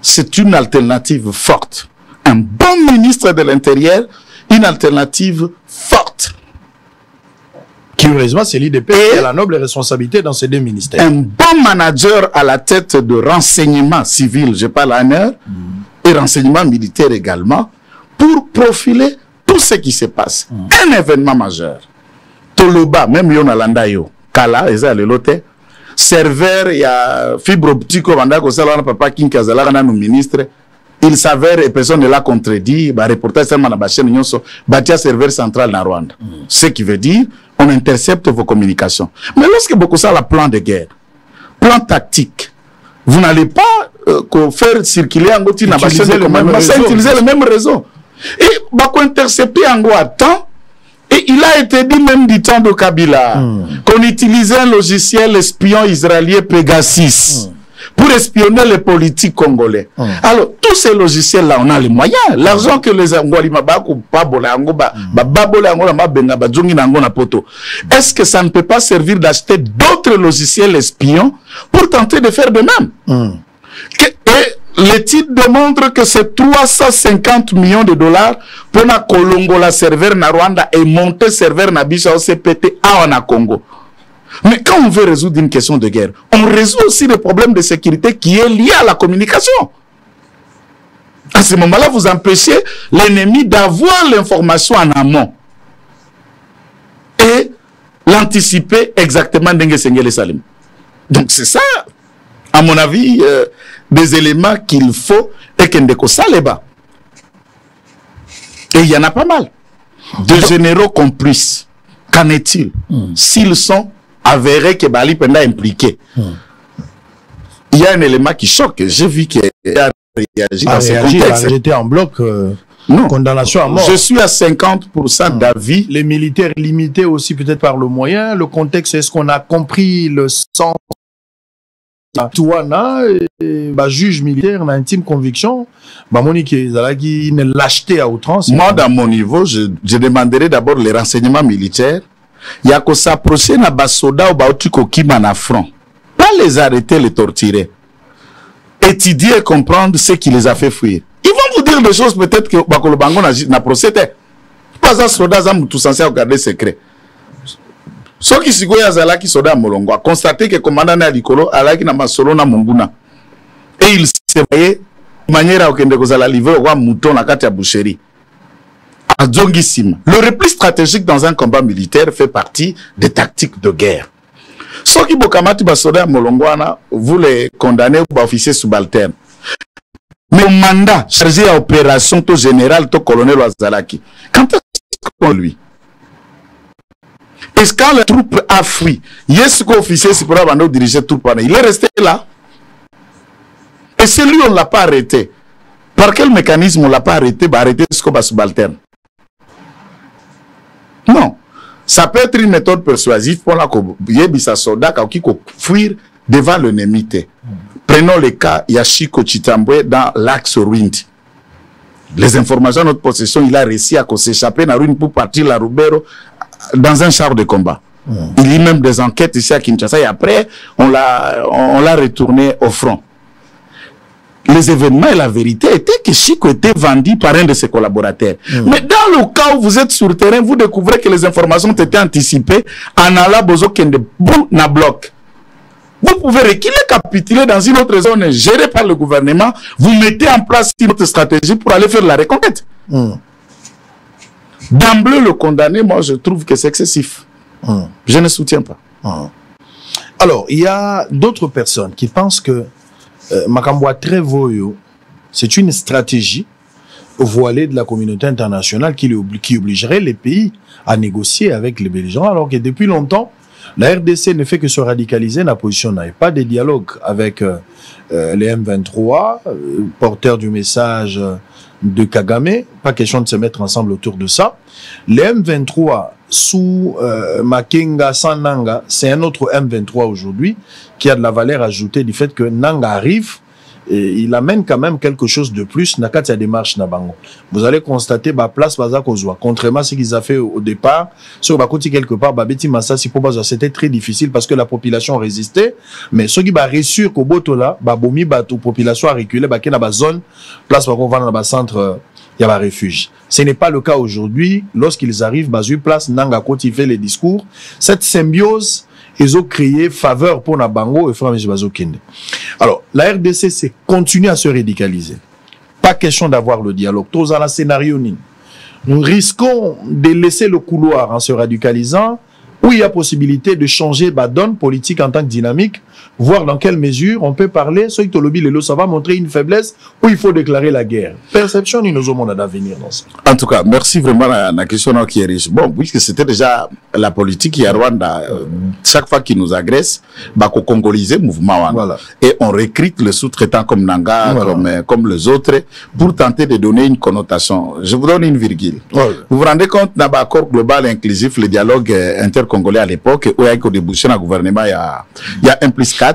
S5: c'est une alternative forte. Un bon ministre de l'Intérieur, une alternative forte.
S4: Curieusement, c'est l'IDP qui a la noble responsabilité dans ces deux ministères.
S5: Un bon manager à la tête de renseignement civil, je parle en heure, et renseignement militaire également, pour profiler tout ce qui se passe. Un événement majeur. Toloba, même Yonalanda Yo, Kala, Eza Lelote, serveur, il y a fibre optique, papa King Kazala, nos ministres, il s'avère, et personne ne l'a contredit, reportage seulement dans la chaîne, bâtir serveur central dans Rwanda. Ce qui veut dire, on intercepte vos communications. Mais lorsque beaucoup ça, la plan de guerre, plan tactique, vous n'allez pas faire circuler en gros, utiliser le même réseau. Et bako intercepter en gros à temps. Et il a été dit même du temps de Kabila qu'on utilisait un logiciel espion israélien Pegasus pour espionner les politiques congolais. Alors, tous ces logiciels-là, on a les moyens. L'argent que les est-ce que ça ne peut pas servir d'acheter d'autres logiciels espions pour tenter de faire de même? Et l'étude démontre que c'est 350 millions de dollars pour na Kolongo la serveur na Rwanda et monter serveur na Bisha OCPT à Congo. Mais quand on veut résoudre une question de guerre, on résout aussi le problème de sécurité qui est lié à la communication. À ce moment-là, vous empêchez l'ennemi d'avoir l'information en amont et l'anticiper exactement d'Enge Sengele Salim. Donc c'est ça, à mon avis, des éléments qu'il faut et qu'il ne ça les bas. Et il y en a pas mal. De généraux complices. Qu'en est-il s'ils sont avérés que Bali Penda est impliqué? Il y a un élément qui choque. J'ai vu qu'il a réagi dans ce contexte.
S4: Il a rejeté en bloc
S5: Non.
S4: Condamnation à mort.
S5: Je suis à 50% d'avis.
S4: Les militaires limités aussi peut-être par le moyen. Le contexte, est-ce qu'on a compris le sens? Toi, juge militaire, on a intime conviction. Monique, une lâcheté à outrance.
S5: Moi, dans mon niveau, je demanderai d'abord les renseignements militaires. Il y a que s'approcher na soda ou baotuko kima na front. Pas les arrêter, les torturer. Étudier et comprendre ce qui les a fait fuir. Ils vont vous dire des choses peut-être que Bakolo Bango n'a procédé. Pas un soldat, tout censé garder secret. Ceux qui sont là qui sont dans Molongo a constaté que le commandant Nalikolo a là qui n'a pas solo na Munguna. Et il s'est voyé de manière à ce livrer au mouton à la boucherie. Le repli stratégique dans un combat militaire fait partie des tactiques de guerre. Ceux qui bokamati basoda Molongwana, vous les condamnez ou officier subalterne. Mais au mandat chargé à opération tout général, tout colonel Wazalaki, quand est-ce qu'on lui? Est-ce que quand la troupe a fui, est-ce que l'officier supérieur diriger troupe, il est resté là? Et c'est lui, on ne l'a pas arrêté. Par quel mécanisme on ne l'a pas arrêté? Arrêter ce qu'on va subalterne. Non. Ça peut être une méthode persuasive pour la soldat qui fuir devant l'ennemi. Prenons le cas Yashiko Chitambwe dans l'axe Rwindi. Les informations de notre possession, il a réussi à s'échapper dans Rwindi pour partir la Rubero dans un char de combat. Il y a même des enquêtes ici à Kinshasa et après, on l'a retourné au front. Les événements et la vérité étaient que Chico était vendu par un de ses collaborateurs. Mais dans le cas où vous êtes sur le terrain, vous découvrez que les informations ont été anticipées en allant bozo kende bou na bloc. Vous pouvez reculer, capituler dans une autre zone gérée par le gouvernement. Vous mettez en place une autre stratégie pour aller faire la reconquête. D'emblée, le condamné, moi, je trouve que c'est excessif. Je ne soutiens pas.
S4: Alors, il y a d'autres personnes qui pensent que Makamboa très voyou, c'est une stratégie voilée de la communauté internationale qui obligerait les pays à négocier avec les belligérants, alors que depuis longtemps, la RDC ne fait que se radicaliser, la position n'a pas de dialogue avec les M23, porteurs du message de Kagame, pas question de se mettre ensemble autour de ça. Les M23 sous Makenga sans Nanga, c'est un autre M23 aujourd'hui qui a de la valeur ajoutée du fait que Nanga arrive et il amène quand même quelque chose de plus dans la démarche Nabango. Vous allez constater la place Baza Kozwa. Contrairement à ce qu'ils ont fait au départ, sur Bakoti quelque part, Babeti Massa, c'était très difficile parce que la population résistait. Mais ceux qui ont réussi qu'au Botola, Babomi, la population a reculé, Baké dans la zone, place Bako va dans le centre, il y a un refuge. Ce n'est pas le cas aujourd'hui. Lorsqu'ils arrivent, Bazu place, Nanga Koti fait les discours. Cette symbiose, ils ont créé faveur pour Nabango et Frère Bazo Kende. Alors, la RDC c'est continue à se radicaliser. Pas question d'avoir le dialogue. Tous dans la scénario, nous risquons de laisser le couloir en se radicalisant, où il y a possibilité de changer la donne politique en tant que dynamique, voir dans quelle mesure on peut parler. Ce qui lobby, ça va montrer une faiblesse où il faut déclarer la guerre. Perception, nous avons monde d'avenir dans ça.
S5: En tout cas, merci vraiment à la question qui est riche. Bon, puisque c'était déjà la politique qui est à Rwanda, chaque fois qu'ils nous agressent, bako congolais mouvement. Voilà. Et on recrute le sous-traitant comme Nanga, voilà, comme les autres, pour tenter de donner une connotation. Je vous donne une virgule. Voilà. Vous vous rendez compte, dans l'accord global inclusif, le dialogue intercongolais à l'époque, où il y a eu débouché dans le gouvernement, il y a 1+4.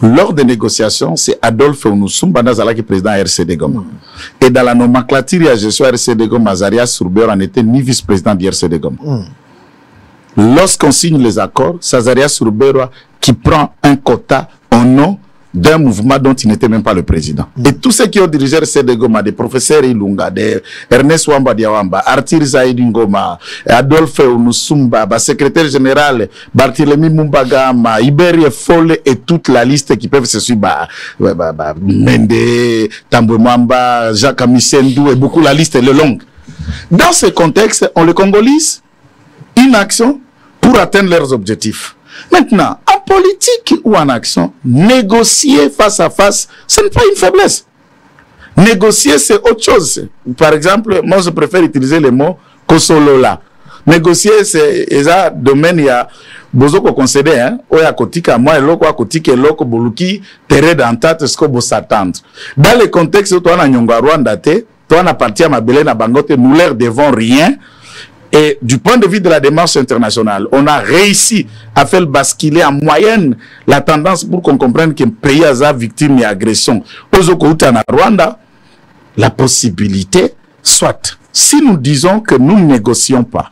S5: Lors des négociations, c'est Adolphe Ounoussumba qui est président RCD Goma. Et dans la nomenclature, il y a gestion RCD Goma, Zaria Sourbeur en était ni vice-président du RCD Goma. Lorsqu'on signe les accords, c'est Zaria Sourbeur qui prend un quota au nom d'un mouvement dont il n'était même pas le président. Et tous ceux qui ont dirigé RCD Goma, des professeurs Ilunga, des Ernest Wamba Diawamba, Arthur Zaïd Ngoma, Adolphe Ounoussumba, secrétaire général, Barthélemy Mumbagama, Iberie Folle et toute la liste qui peuvent se suivre, Mende, Tambwe Mwamba, Jacques Amisendou et beaucoup, la liste est longue. Dans ce contexte, on les congolise une action pour atteindre leurs objectifs. Maintenant, en politique ou en action, négocier face à face, ce n'est pas une faiblesse. Négocier, c'est autre chose. Par exemple, moi, je préfère utiliser le mot Kosolola. Négocier, c'est un domaine, il y a besoin qu'on concède, hein. Oya kotika, moi, loko, kotika, loko, boluki, terre d'entente, ce qu'on veut s'attendre. Dans le contexte où on a Nyonga Rwanda, toi, on appartient à Mabélé, à Bangote, nous leur devons rien. Et du point de vue de la démarche internationale, on a réussi à faire basculer en moyenne la tendance pour qu'on comprenne qu'un pays a victime d'agression. Aux Okouta, Rwanda, la possibilité, soit, si nous disons que nous ne négocions pas,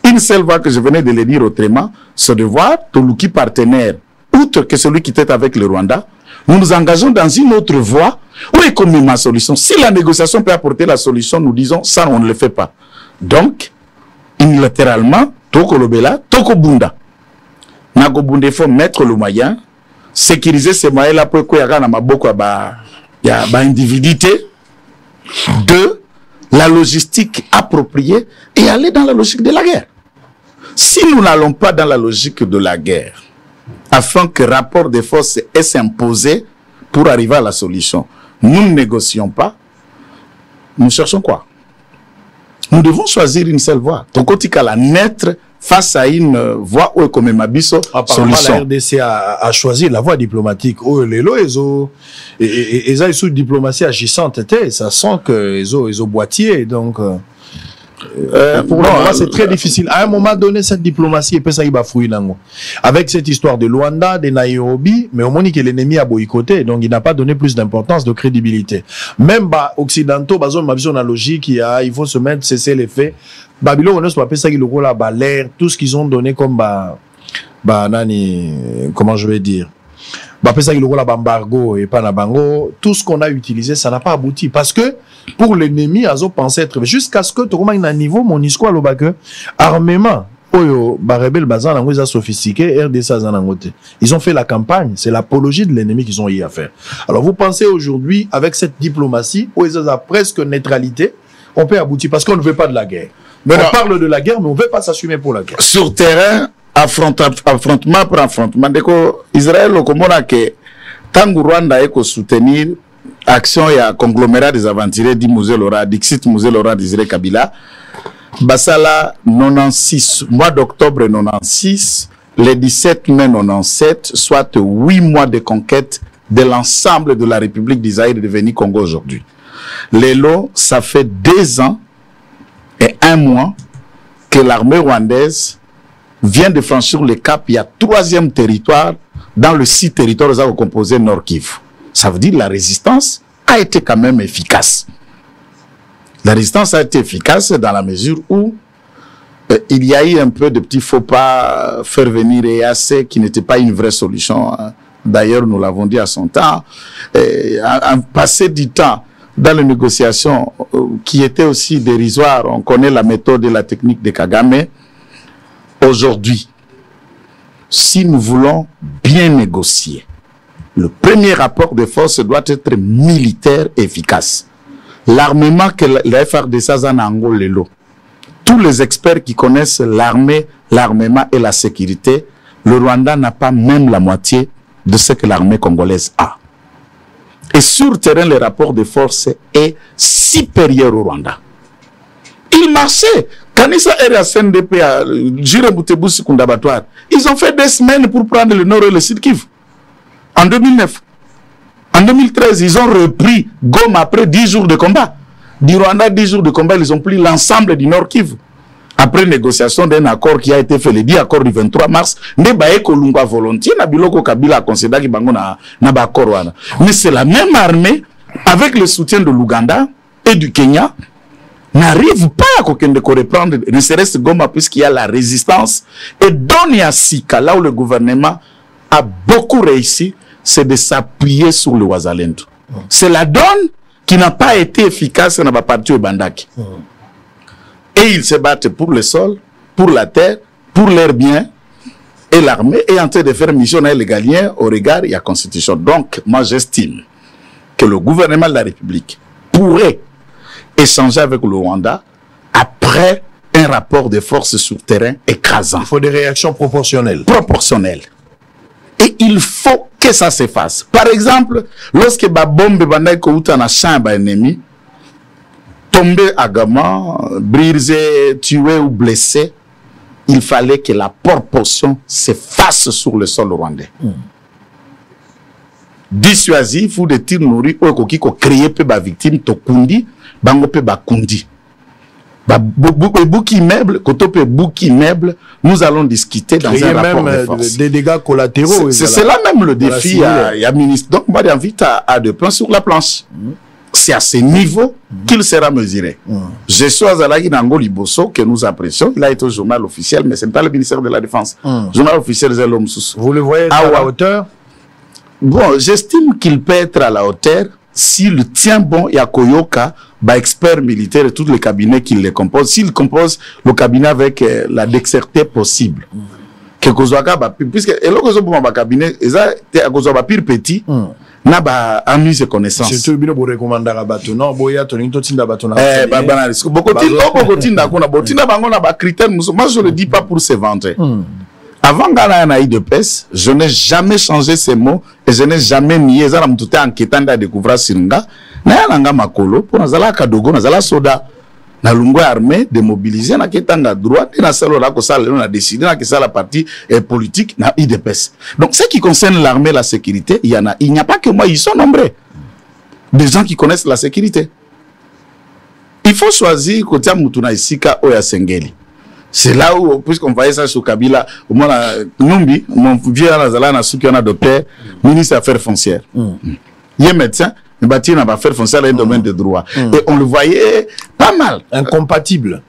S5: une seule voie que je venais de le dire autrement, c'est de voir Toluki partenaire, outre que celui qui était avec le Rwanda, nous nous engageons dans une autre voie où est comme ma solution. Si la négociation peut apporter la solution, nous disons ça, on ne le fait pas. Donc, unilatéralement, Toko Lobela, Toko Bunda. Nago Bunda, il faut mettre le moyen, sécuriser ces moyens-là pour qu'il y ait un individualité. Deux, la logistique appropriée et aller dans la logique de la guerre. Si nous n'allons pas dans la logique de la guerre, afin que le rapport de force s'imposer pour arriver à la solution, nous ne négocions pas, nous cherchons quoi? Nous devons choisir une seule voie. Ton côté la naître face à une voie où comme Mabiso solution.
S4: La RDC a choisi la voie diplomatique. Oh, les lois, ils ont une diplomatie agissante. Ça sent que ils ont boîtier. Donc, pour moi, c'est très difficile. À un moment donné, cette diplomatie, ça y va fouiller. Avec cette histoire de Luanda, de Nairobi, mais au moins que l'ennemi a boycotté, donc il n'a pas donné plus d'importance, de crédibilité. Même occidentaux, la logique, il faut se mettre, cesser les faits. Babylone, on appelle ça l'air, tout ce qu'ils ont donné comme comment je vais dire, embargo et pas nabango, tout ce qu'on a utilisé, ça n'a pas abouti parce que pour l'ennemi, ils ont pensé être jusqu'à ce que tout le monde à un niveau mon histoire le bac armement oyo barebel bazan ils ont sophistiqué RDC zanangote. Ils ont fait la campagne, c'est l'apologie de l'ennemi qu'ils ont eu à faire. Alors vous pensez aujourd'hui avec cette diplomatie où ils ont presque neutralité, on peut aboutir parce qu'on ne veut pas de la guerre. Mais on parle de la guerre mais on ne veut pas s'assumer pour la guerre.
S5: Sur terrain affrontement pour affrontement. Israël, comme on a que tant que Rwanda est soutenir action et conglomérat des aventuriers dit Mosé Laura, Dixit Mosé Laura d'Israël Kabila, Basala 96, mois d'octobre 96, le 17 mai 97, soit 8 mois de conquête de l'ensemble de la République d'Israël devenue Congo aujourd'hui. Lélo, ça fait 2 ans et 1 mois que l'armée rwandaise vient de franchir le cap, il y a 3e territoire dans le 6 territoires composés Nord Kivu. Ça veut dire que la résistance a été quand même efficace. La résistance a été efficace dans la mesure où il y a eu un peu de petits faux pas, faire venir EAC qui n'était pas une vraie solution. D'ailleurs, nous l'avons dit à son temps. En passer du temps dans les négociations qui étaient aussi dérisoires, on connaît la méthode et la technique de Kagame. Aujourd'hui, si nous voulons bien négocier, le premier rapport de force doit être militaire efficace. L'armement que la FARDC a en Angola, tous les experts qui connaissent l'armée, l'armement et la sécurité, le Rwanda n'a pas même la moitié de ce que l'armée congolaise a. Et sur le terrain, le rapport de force est supérieur au Rwanda. Il marchait. Kanisa et CNDP, ils ont fait 2 semaines pour prendre le nord et le sud Kivu. En 2009. En 2013, ils ont repris Goma après 10 jours de combat. Du Rwanda, 10 jours de combat, ils ont pris l'ensemble du nord Kivu. Après négociation d'un accord qui a été fait, le 10 accord du 23 mars, mais c'est la même armée, avec le soutien de l'Ouganda et du Kenya, n'arrive pas à reprendre, ne serait-ce Goma, puisqu'il y a la résistance. Et Donia Sika, là où le gouvernement a beaucoup réussi, c'est de s'appuyer sur le Ouazalendo. C'est la donne qui n'a pas été efficace dans la partie au Bandaki. Et ils se battent pour le sol, pour la terre, pour leurs biens. Et l'armée est en train de faire mission légalien au regard de la Constitution. Donc, moi, j'estime que le gouvernement de la République pourrait échanger avec le Rwanda après un rapport de force sur terrain écrasant.
S4: Il faut des réactions proportionnelles.
S5: Proportionnelles. Et il faut que ça se fasse. Par exemple, lorsque la bombe est dans la chambre ennemi, tombé à Gama, brisé, tué ou blessé, il fallait que la proportion se fasse sur le sol rwandais. dissuasif ou de tir nourri ou qui créer peu ba victime to kundi bango pe ba kundi ba bouki immeuble koto pe bouki immeuble nous allons discuter dans un rapport de force.
S4: Des dégâts collatéraux.
S5: C'est là même le défi à ministre. Donc moi j'invite à deux plans sur la planche. C'est à ce niveau qu'il sera mesuré. Je suis à Zalagi Nango Liboso que nous apprécions. Il a été au journal officiel, mais ce n'est pas le ministère de la Défense. Journal officiel, c'est l'homme sous.
S4: Vous le voyez à la hauteur?
S5: Bon, j'estime qu'il peut être à la hauteur s'il tient bon Yakoyoka, expert militaire et tous les cabinets qui le composent. S'il compose le cabinet avec la dexterité possible. Puisque, et là, le cabinet, il a pire petit. Na ba amis et connaissances.
S4: Surtout bino bo recommander bato non boya to ninto tinda bato na.
S5: Bokotinda kuna botinda bango na ba critères. Moi je le dis pas pour se vanter. Avant Ghana na IDPS, je n'ai jamais changé ces mots et je n'ai jamais nié ça me tout enquêtant de découvrir Singa. Na yanga makolo pour nazala kadogo nazala soda. Na lungo armée démobilisé na ketanga droit et na salo la ko sala on a décidé na que ça la partie politique na IDPS. Donc ce qui concerne l'armée la sécurité, il n'y a pas que moi, ils sont nombreux. Des gens qui connaissent la sécurité. Il faut choisir côté Mutuna Isika Oya Sengeli. C'est là où puisqu'on voyait ça sur Kabila, au moins Numbi, mon vieux Nazala na souki on a docteur, ministre des Affaires foncières. Il est médecin. Le bâtiment n'a pas fait foncière dans le domaine de droit. Et on le voyait pas mal.
S4: Incompatible.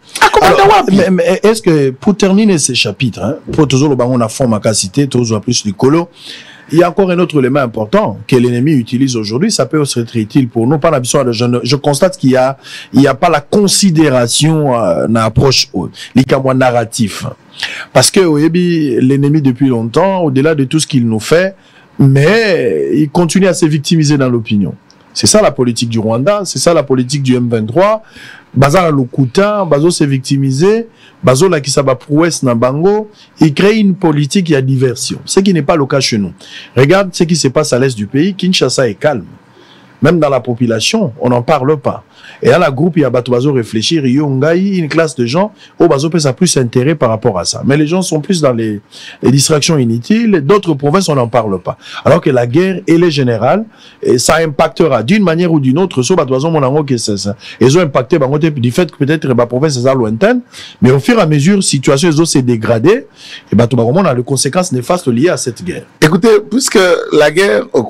S4: Mais est-ce que, pour terminer ces chapitres, hein, pour toujours le baron a forme à citer, toujours plus du colo, il y a encore un autre élément important que l'ennemi utilise aujourd'hui. Ça peut aussi être utile pour nous. Par la je constate qu'il y a pas la considération dans l'approche narratif. Parce que l'ennemi depuis longtemps, au-delà de tout ce qu'il nous fait, mais il continue à se victimiser dans l'opinion. C'est ça la politique du Rwanda, c'est ça la politique du M23. Bazar Lokuta, Bazo s'est victimisé, Bazo la Kisaba prouesse na bango, il crée une politique, il y a diversion. Ce qui n'est pas le cas chez nous. Regarde ce qui se passe à l'est du pays, Kinshasa est calme. Même dans la population, on n'en parle pas. Et à la groupe, il y a Bazo réfléchir, il y a une classe de gens, où Bazo peut ça plus intérêt par rapport à ça. Mais les gens sont plus dans les distractions inutiles. D'autres provinces, on n'en parle pas. Alors que la guerre, elle est générale, et ça impactera d'une manière ou d'une autre, sur Bazo, mon ango, que c'est ça. Ils ont impacté, du fait que peut-être la province est lointaine, mais au fur et à mesure, la situation s'est dégradée, et Bazo, on a les conséquences néfastes liées à cette guerre.
S5: Écoutez, puisque la guerre, on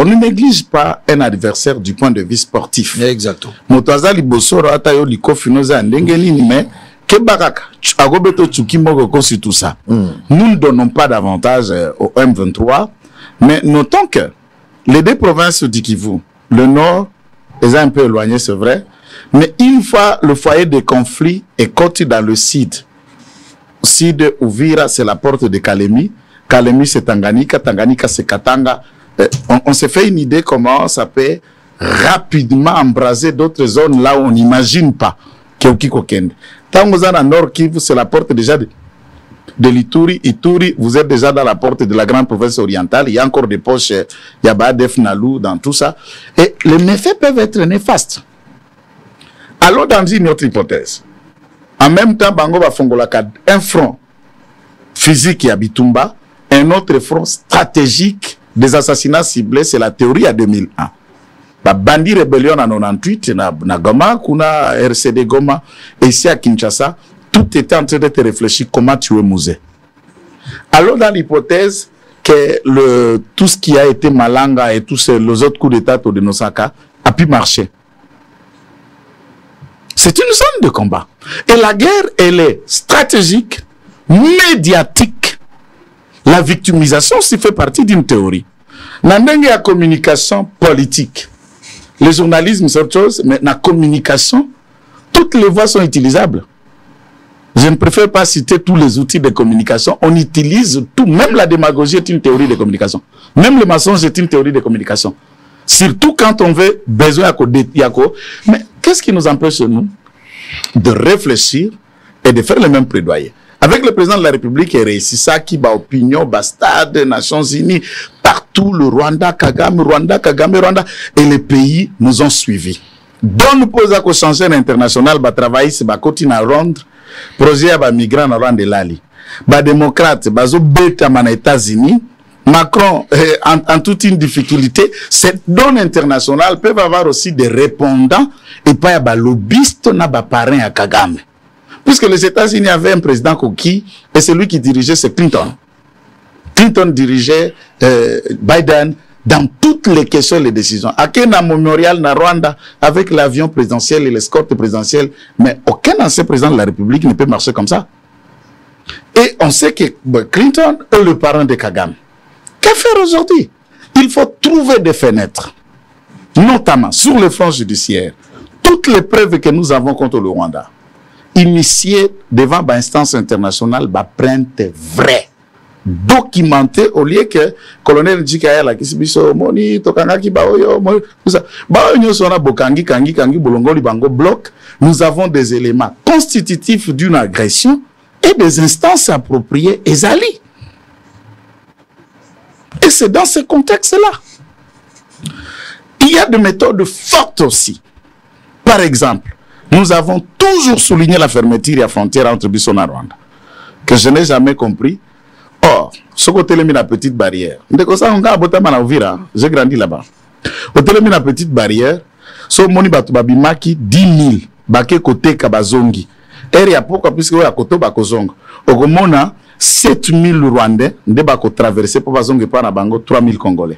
S5: ne néglige pas un adversaire du point de vue sportif.
S4: Exactement.
S5: Motoaza libosoro atayo likofinoza ndengeni mais kebaraka agobeto chukimoko kosi tout ça. Nous ne donnons pas davantage au M23, mais notons que les deux provinces du Kivu, le nord est un peu éloigné, c'est vrai, mais une fois le foyer de conflit est côté dans le sud. Sud Uvira, c'est la porte de Kalemi. Kalemi, c'est Tanganyika. Tanganyika, c'est Katanga. On s'est fait une idée comment ça peut rapidement embraser d'autres zones là où on n'imagine pas. Tant vous êtes dans Nord Kivu, c'est la porte déjà de l'Ituri. Ituri, vous êtes déjà dans la porte de la grande province orientale. Il y a encore des poches, il y a Badef, Nalou, dans tout ça. Et les méfaits peuvent être néfastes. Allons dans une autre hypothèse. En même temps, Bango va Fongolaka, un front physique à Bitumba, un autre front stratégique des assassinats ciblés, c'est la théorie à 2001. La bandit rébellion en 98, na Goma, kuna RCD Goma, et ici à Kinshasa, tout était en train d'être réfléchi comment tuer Mouzé. Alors dans l'hypothèse que tout ce qui a été Malanga et tous les autres coups d'état de Nosaka a pu marcher. C'est une zone de combat. Et la guerre, elle est stratégique, médiatique. La victimisation aussi fait partie d'une théorie. Dans la communication politique, le journalisme c'est autre chose, mais la communication, toutes les voies sont utilisables. Je ne préfère pas citer tous les outils de communication. On utilise tout. Même la démagogie est une théorie de communication. Même le mensonge est une théorie de communication. Surtout quand on veut besoin de Yako. Mais qu'est-ce qui nous empêche, nous, de réfléchir et de faire le même plaidoyer? Avec le président de la République, il réussit ça, qui bat opinion, Bastade, Nations Unies, partout, le Rwanda, Kagame, Rwanda, et les pays nous ont suivis. Donc, nous posons qu'au changer international, bah, travailler, c'est bah, continuer à rendre, projet à bah, migrants à rendre l'ali. Bah, démocrate, bah, zo bêta, man, États-Unis, Macron, en toute une difficulté, cette donne internationale peut avoir aussi des répondants et pas y lobbyistes n'a pas parrain à Kagame. Puisque les États-Unis avaient un président coquille et celui qui dirigeait c'est Clinton. Clinton dirigeait Biden dans toutes les questions et les décisions. À Kenya Memorial, na Rwanda, avec l'avion présidentiel et l'escorte présidentielle, mais aucun ancien président de la République ne peut marcher comme ça. Et on sait que Clinton est le parrain de Kagame. Que faire aujourd'hui? Il faut trouver des fenêtres, notamment sur le front judiciaire. Toutes les preuves que nous avons contre le Rwanda, initiées devant l'instance internationale, plainte vraie, documentée, au lieu que le colonel Djikaya qui se moni tokangaki baoyo baoyo sona bokangi kangi bolongoli bango bloc. Nous avons des éléments constitutifs d'une agression et des instances appropriées et alliées. Et c'est dans ce contexte-là. Il y a des méthodes fortes aussi. Par exemple, nous avons toujours souligné la fermeture à frontière entre Bissau et Rwanda, que je n'ai jamais compris. Or, ce côté là, la petite barrière. J'ai grandi là-bas. Au télémi la petite barrière, so moni batu babimaki 10 000 baké côté Kabazongi. Et ya pourquoi puisque ya koto bakozongo. Okomona 7 000 Rwandais ne bako traverser pour bazongi par na bango 3 000 Congolais.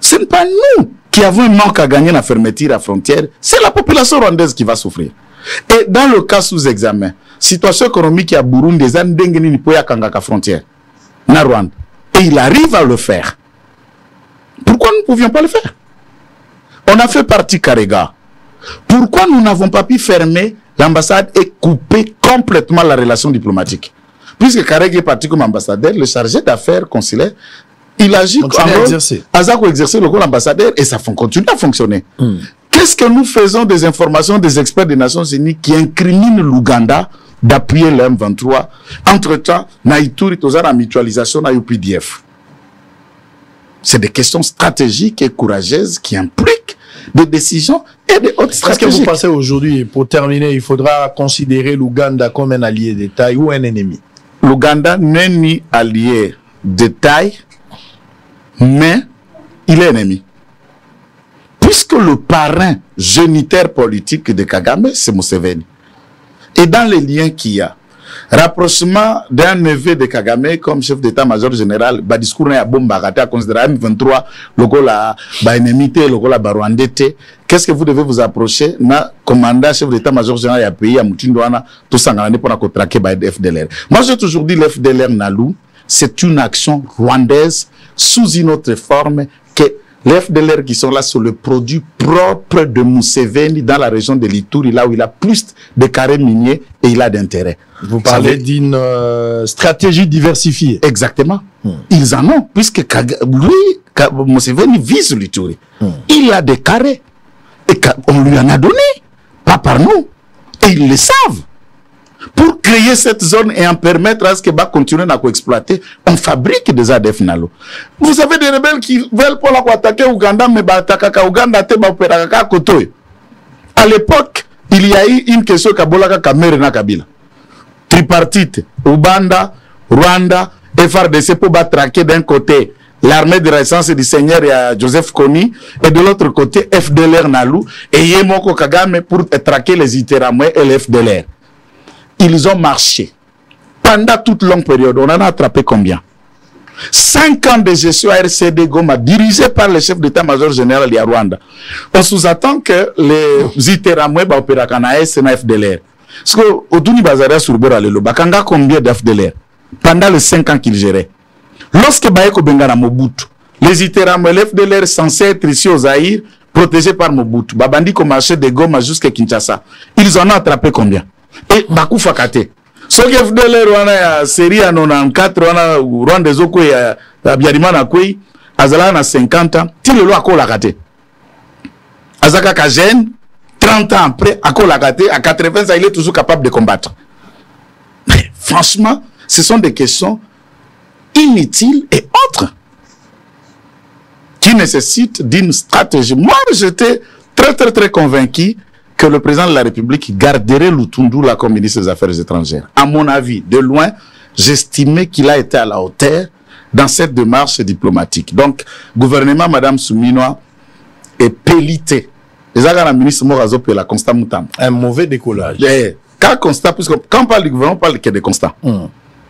S5: Ce n'est pas nous qui avons un manque à gagner la fermeture à frontière, c'est la population rwandaise qui va souffrir. Et dans le cas sous examen, situation économique à Burundi, des Andengeni Nipoya Kangaka frontière, na Rwanda, et il arrive à le faire. Pourquoi nous ne pouvions pas le faire? On a fait partie Karega. Pourquoi nous n'avons pas pu fermer l'ambassade et couper complètement la relation diplomatique? Puisque Karega est parti comme ambassadeur, le chargé d'affaires consulaires, il agit comme exercer le rôle d'ambassadeur et ça continue à fonctionner. Qu'est-ce que nous faisons des informations des experts des Nations Unies qui incriminent l'Ouganda d'appuyer le M23? Entre-temps, Naïtouri, la mutualisation na UPDF. C'est des questions stratégiques et courageuses qui impliquent des décisions et des hautes stratégies.
S4: Est-ce que vous pensez aujourd'hui, pour terminer, il faudra considérer l'Ouganda comme un allié de taille ou un ennemi?
S5: L'Ouganda n'est ni allié de taille, mais il est ennemi. Puisque le parrain génitaire politique de Kagame, c'est Museveni. Et dans les liens qu'il y a, rapprochement d'un neveu de Kagame comme chef d'état-major général, discours n'a bombardé à considérer M23, le go la ennemité, le go la barwandete. Qu'est-ce que vous devez vous approcher? Na commandant chef d'état-major général du pays à Moutindouana, tout ça n'a pas traqué par le FDLR. Moi, j'ai toujours dit le FDLR Nalou, c'est une action rwandaise sous une autre forme que les FDLR qui sont là sur le produit propre de Museveni dans la région de l'Ituri, là où il a plus de carrés miniers et il a d'intérêt.
S4: Vous parlez d'une stratégie diversifiée.
S5: Exactement. Ils en ont, puisque Museveni vise l'Ituri. Il a des carrés. Et on lui en a donné, pas par nous. Et ils le savent. Pour créer cette zone et en permettre à ce que continue à exploiter, on fabrique des ADF Nalo. Vous avez des rebelles qui veulent pour attaquer Ouganda, mais attaquer Ouganda, à l'époque, il y a eu une question Kabolaka Kamere na Kabila. Tripartite, Ouganda, Rwanda, FRDC pour traquer d'un côté l'armée de résistance du Seigneur Joseph Kony et de l'autre côté FDLR Nalou et Yemoko Kagame pour traquer les Iteramwe et les FDLR. Ils ont marché pendant toute longue période. On en a attrapé combien? 5 ans de gestion à RCD Goma, dirigé par le chef d'état-major général de Rwanda. On sous-attend que les Iteramwe opèrent Kanaes et FDLR. Parce que Oduni Bazaria sur Boralelo, Bakanga combien d'FDLR pendant les 5 ans qu'il gérait? Lorsque Baeko Bengana Mobutu, les Iteramwe et l'FDLR censés être ici au Zaïre, protégés par Mobutu, Babandi comme marché de Goma jusqu'à Kinshasa, ils en ont attrapé combien? Et Bakou Fakate. Ce que FDLR wana ya série en 94 wana Rwanda zoko ya Biarima na Kwei azala na 50 ans, ti le lo akola kate. Azaka ka jeune 30 ans après akola kate, à 80 ans il est toujours capable de combattre. Mais franchement, ce sont des questions inutiles et autres qui nécessitent d'une stratégie. Moi, j'étais très convaincu que le président de la République garderait Lutundu là comme ministre des Affaires étrangères. À mon avis, de loin, j'estimais qu'il a été à la hauteur dans cette démarche diplomatique. Donc, gouvernement Madame Souminoa est pélité. Les agents la ministre Morazo peut la constat Moutam.
S4: Un mauvais décollage.
S5: Quand constat, puisque quand on parle du gouvernement, on parle que des constats.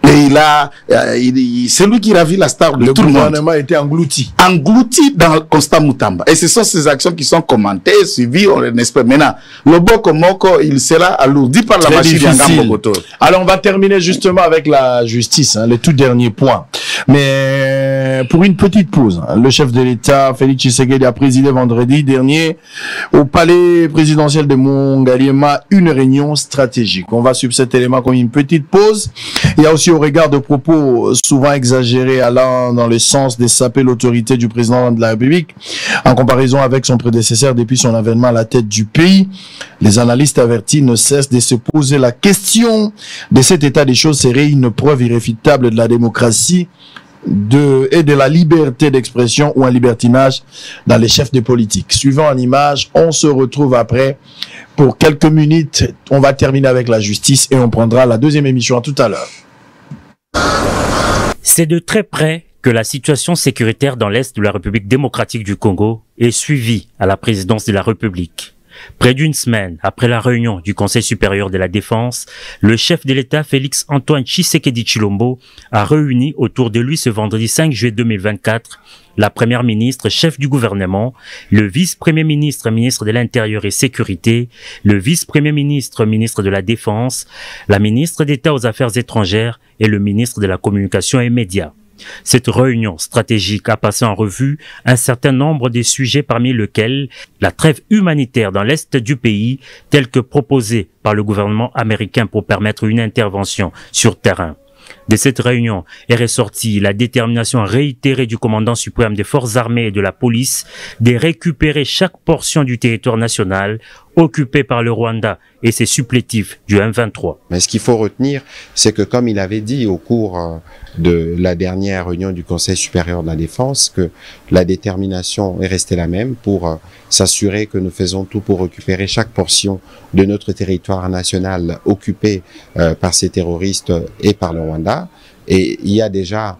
S5: Et c'est lui qui ravit la star de tout le monde. Le gouvernement
S4: a été englouti.
S5: Englouti dans Constant Moutamba. Et ce sont ces actions qui sont commentées, suivies, on espère. Maintenant, le Boko Moko, il sera alourdi par la machine d'Angambogoto.
S4: Alors, on va terminer justement avec la justice, le tout dernier point. Mais pour une petite pause, le chef de l'État, Félix Tshisekedi, a présidé vendredi dernier au palais présidentiel de Mongaliema une réunion stratégique. On va suivre cet élément comme une petite pause. Il y a aussi au regard de propos souvent exagérés allant dans le sens de saper l'autorité du président de la République en comparaison avec son prédécesseur depuis son avènement à la tête du pays. Les analystes avertis ne cessent de se poser la question de cet état des choses serait une preuve irréfutable de la démocratie et de la liberté d'expression ou un libertinage dans les chefs de politique. Suivant en image, on se retrouve après pour quelques minutes. On va terminer avec la justice et on prendra la deuxième émission. À tout à l'heure.
S6: C'est de très près que la situation sécuritaire dans l'Est de la République démocratique du Congo est suivie à la présidence de la République. Près d'une semaine après la réunion du Conseil supérieur de la défense, le chef de l'État Félix Antoine Tshisekedi Tshilombo a réuni autour de lui ce vendredi 5 juillet 2024 la première ministre, chef du gouvernement, le vice-premier ministre, ministre de l'Intérieur et Sécurité, le vice-premier ministre, ministre de la Défense, la ministre d'État aux Affaires étrangères et le ministre de la Communication et Médias. Cette réunion stratégique a passé en revue un certain nombre de sujets parmi lesquels la trêve humanitaire dans l'est du pays, telle que proposée par le gouvernement américain pour permettre une intervention sur terrain. De cette réunion est ressortie la détermination réitérée du commandant suprême des forces armées et de la police de récupérer chaque portion du territoire national occupé par le Rwanda et ses supplétifs du M23.
S7: Mais ce qu'il faut retenir, c'est que comme il avait dit au cours de la dernière réunion du Conseil supérieur de la défense, que la détermination est restée la même pour s'assurer que nous faisons tout pour récupérer chaque portion de notre territoire national occupé par ces terroristes et par le Rwanda. Et il y a déjà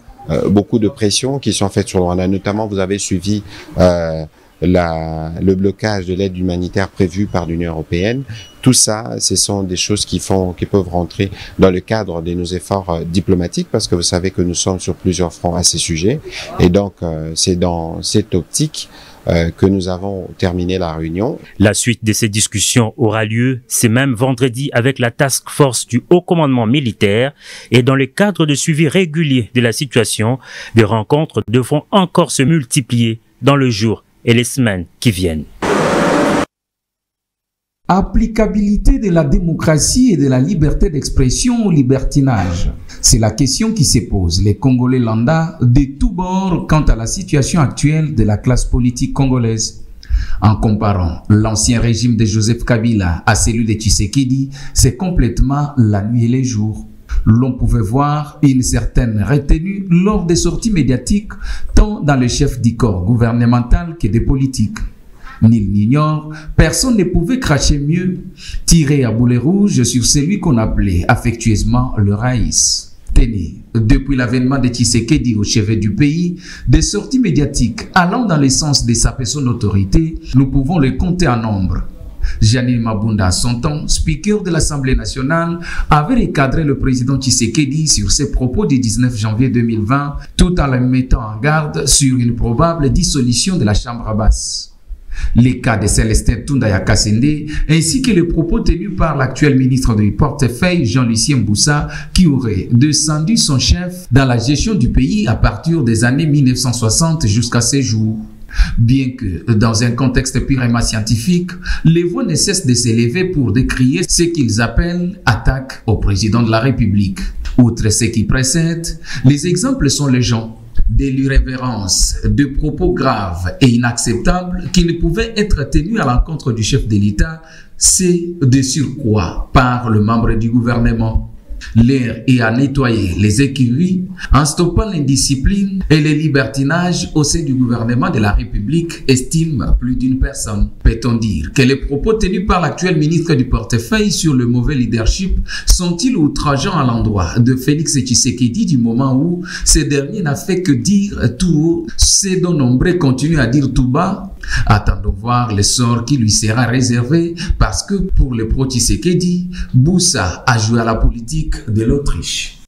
S7: beaucoup de pressions qui sont faites sur le Rwanda. Notamment, vous avez suivi le blocage de l'aide humanitaire prévue par l'Union européenne. Tout ça, ce sont des choses qui peuvent rentrer dans le cadre de nos efforts diplomatiques, parce que vous savez que nous sommes sur plusieurs fronts à ces sujets. Et donc, c'est dans cette optique que nous avons terminé la réunion.
S6: La suite de ces discussions aura lieu ce même vendredi avec la task force du haut commandement militaire, et dans le cadre de suivi régulier de la situation, des rencontres devront encore se multiplier dans le jour et les semaines qui viennent.
S8: Applicabilité de la démocratie et de la liberté d'expression au libertinage. C'est la question qui se pose les Congolais lambda de tous bords quant à la situation actuelle de la classe politique congolaise. En comparant l'ancien régime de Joseph Kabila à celui de Tshisekedi, c'est complètement la nuit et les jours. L'on pouvait voir une certaine retenue lors des sorties médiatiques, tant dans le chef du corps gouvernemental que des politiques. Nul n'ignore, personne ne pouvait cracher mieux, tirer à boulet rouge sur celui qu'on appelait affectueusement le Raïs. Tenez, depuis l'avènement de Tshisekedi au chevet du pays, des sorties médiatiques allant dans le sens de saper son autorité, nous pouvons les compter en nombre. Janine Mabunda, à son temps, speaker de l'Assemblée nationale, avait recadré le président Tshisekedi sur ses propos du 19 janvier 2020, tout en le mettant en garde sur une probable dissolution de la Chambre basse. Les cas de Célestin Tundaya Kassende, ainsi que les propos tenus par l'actuel ministre du portefeuille Jean-Lucien Mboussa, qui aurait descendu son chef dans la gestion du pays à partir des années 1960 jusqu'à ces jours. Bien que, dans un contexte purement scientifique, les voix ne cessent de s'élever pour décrier ce qu'ils appellent « attaque au président de la République ». Outre ce qui précède, les exemples sont légion. De l'irrévérence, de propos graves et inacceptables qui ne pouvaient être tenus à l'encontre du chef de l'État, c'est de surcroît par le membre du gouvernement. L'air est à nettoyer les écuries en stoppant l'indiscipline et les libertinages au sein du gouvernement de la République, estime plus d'une personne. Peut-on dire que les propos tenus par l'actuel ministre du portefeuille sur le mauvais leadership sont-ils outrageants à l'endroit de Félix Tshisekedi du moment où ce dernier n'a fait que dire tout haut ce dont nombreux continuent à dire tout bas? Attendons voir le sort qui lui sera réservé parce que pour le pro-Tshisekedi, Boussa a joué à la politique de l'Autriche.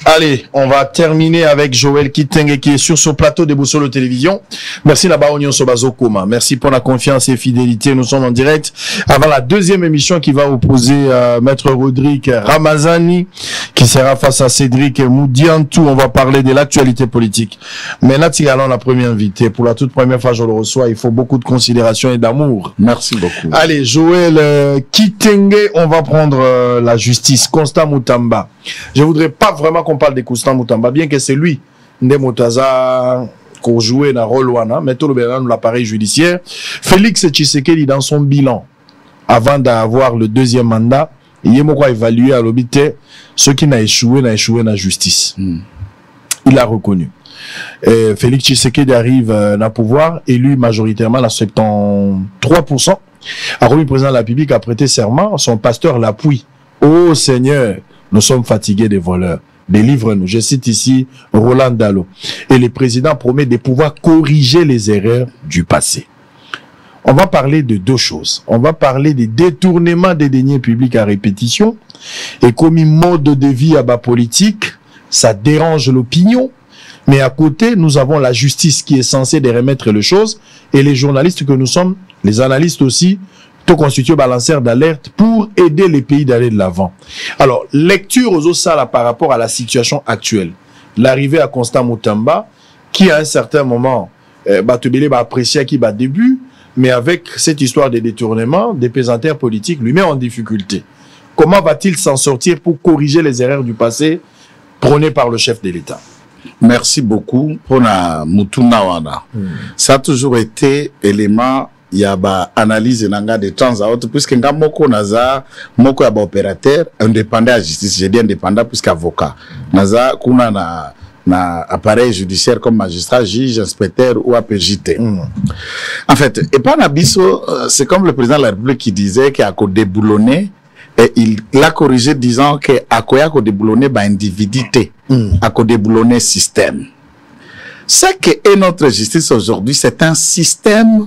S4: Allez, on va terminer avec Joël Kitenge qui est sur ce plateau de Boussolo Télévision. Merci là-bas, Union Sobazo Koma. Merci pour la confiance et fidélité. Nous sommes en direct avant la deuxième émission qui va opposer Maître Rodrigue Ramazani qui sera face à Cédric Moudiantou. On va parler de l'actualité politique. Mais là, allons la première invitée. Pour la toute première fois, je le reçois. Il faut beaucoup de considération et d'amour.
S5: Merci beaucoup.
S4: Allez, Joël Kitenge, on va prendre la justice. Constant Moutamba. Je voudrais pas vraiment qu'on parle de Constant Moutamba, bien que c'est lui, Ndemotaza, qu'on jouait dans rôle wana, mais tout l'appareil judiciaire. Félix Tshisekedi, dans son bilan, avant d'avoir le deuxième mandat, il a évalué à l'obité ceux qui n'ont échoué dans la justice. Il a reconnu. Félix Tshisekedi arrive dans le pouvoir, élu majoritairement à 73%. A remis président de la République, a prêté serment, son pasteur l'appuie. Oh Seigneur, nous sommes fatigués des voleurs. Délivre-nous. Je cite ici Roland Dalo. Et le président promet de pouvoir corriger les erreurs du passé. On va parler de deux choses. On va parler des détournements des deniers publics à répétition et comme un mode de vie à bas politique, ça dérange l'opinion. Mais à côté, nous avons la justice qui est censée de remettre les choses et les journalistes que nous sommes, les analystes aussi, tout constitué balanceur d'alerte pour aider les pays d'aller de l'avant. Alors, lecture aux Osala par rapport à la situation actuelle. L'arrivée à Constant Moutamba, qui à un certain moment, Batubele va apprécier qui va début, mais avec cette histoire de détournement, des pesanteurs politiques lui met en difficulté. Comment va-t-il s'en sortir pour corriger les erreurs du passé prônées par le chef de l'État?
S5: Merci beaucoup pour la Moutunawana. Ça a toujours été élément il y a ba analyse nanga de temps à autre puisque nga moko naza moko ya ba opérateur indépendant à justice, j'ai dit indépendant puisque avocat naza kuna na appareil judiciaire comme magistrat, juge, inspecteur ou APJT. En fait, et pas nabiso, c'est comme le président de la République qui disait qu'il a qu'à déboulonner et il l'a corrigé disant que à quoi déboulonner ba individuité, à qu'à déboulonner système. C'est que et notre justice aujourd'hui, c'est un système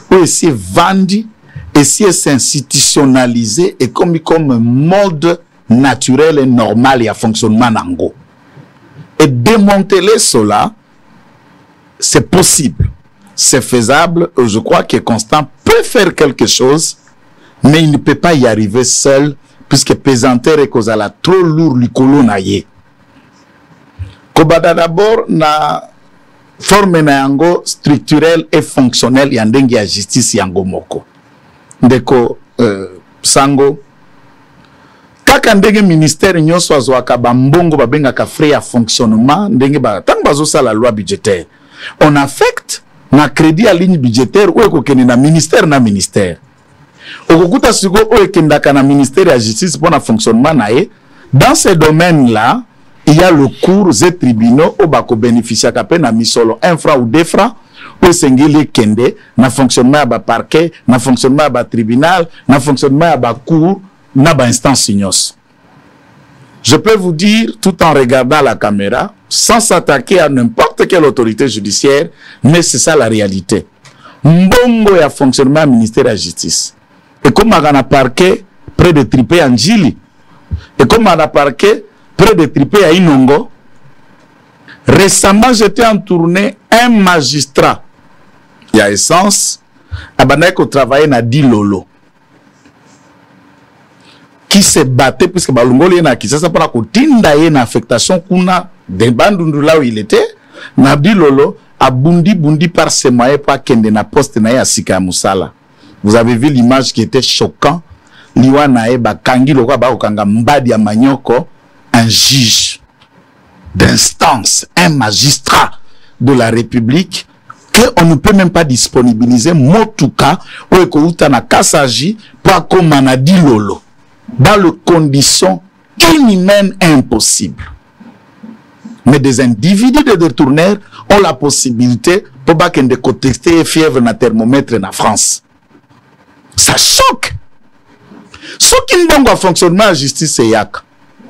S5: où c'est vendu et c'est institutionnalisé et comme mode naturel et normal et à fonctionnement nango. Et démanteler cela, c'est possible, c'est faisable. Je crois que Constant peut faire quelque chose, mais il ne peut pas y arriver seul puisque pesanteur et cause à la trop lourd l'icolo naïe. Kobada d'abord na forme na yango structurel et fonctionnel ya ndenge ya justice yango moko ndeko sango kaka ndenge ministère nyonso azwaka bambongo babengaka frais ya fonctionnement ndenge ba tango bazosala loi budgétaire on affecte na crédit à ligne budgétaire ou ekokende na ministère okokuta siko o ekendaka na ministère ya justice pour na fonctionnement nae dans ces domaines là. Il y a le cours des tribunaux au bako bénéficier à peine à misolo 1 franc ou 2 francs au sengeli kende na fonctionnement à parquet, na fonctionnement à tribunal, na fonctionnement à cour, na instance signos. Je peux vous dire tout en regardant la caméra sans s'attaquer à n'importe quelle autorité judiciaire, mais c'est ça la réalité. Mbongo ya fonctionnement ministère de la justice. Et comme on a parquet près de tripé en Jili. Et comme on a parquet près de tripé à Inongo. Récemment, j'étais en tournée un magistrat. Il y a essence. Abaneko travaillait na Dilolo. Qui se battait puisque Balungoli na Kisasa pour la kotinda une affectation kuna de Bandundu là où il était. Na Dilolo a bundi par ses moyens pas kende na poste na ya Sika Musala. Vous avez vu l'image qui était choquant. Liwa na ba kangi lokwa ba okanga mbadi ya manyoko. Un juge d'instance, un magistrat de la République, qu'on ne peut même pas disponibiliser, motuka, ou ekouta na kasaji, pas comme on a dit lolo. dans les conditions inhumaines et impossibles. Mais des individus de détourneurs ont la possibilité pour de contester fièvre na thermomètre en France. Ça choque. Ce qui ne fonctionnement à justice, c'est yak.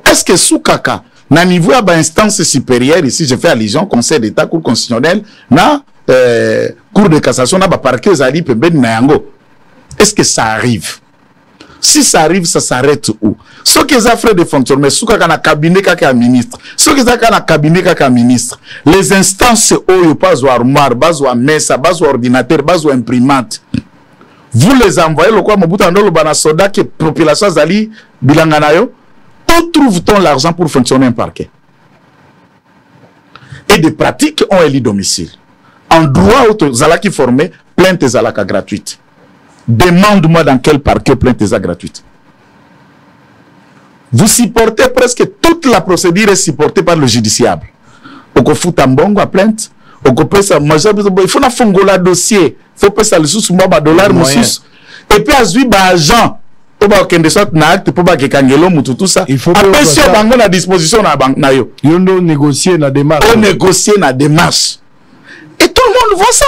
S5: Est-ce que sous kaka, na niveau à instance supérieure, ici je fais allusion, Conseil d'État, Cour constitutionnelle, na Cour de cassation, na parquet aux alliés, est-ce que ça arrive? Si ça arrive, ça s'arrête où? Ce qui est frais de fonctionnement, ce qui est dans cabinet kaka ministre, ce qui est dans cabinet kaka ministre, les instances où pas armoire, pas mesa, pas ordinateur, pas imprimante. Vous les envoyez le quoi Mobutu le bana soda que population zali bilanganayo. Où trouve-t-on l'argent pour fonctionner un parquet? Et des pratiques ont élu domicile. En droit où zalaki formé, plainte zalaka gratuite. Demande-moi dans quel parquet plainte est gratuite. Vous supportez presque toute la procédure est supportée par le judiciable. Au fout un bongo à plainte, au peut ça il faut na fongola dossier, faut pas ça le sous moi $, et puis à suivre agent pour ba kende soit na acte pour ba ke kangelo mutu tout ça. Il faut apprécier bango na disposition na bank na yo.
S4: Yondo négocier na démarche.
S5: On négocier na démarche. Et tout le monde voit ça.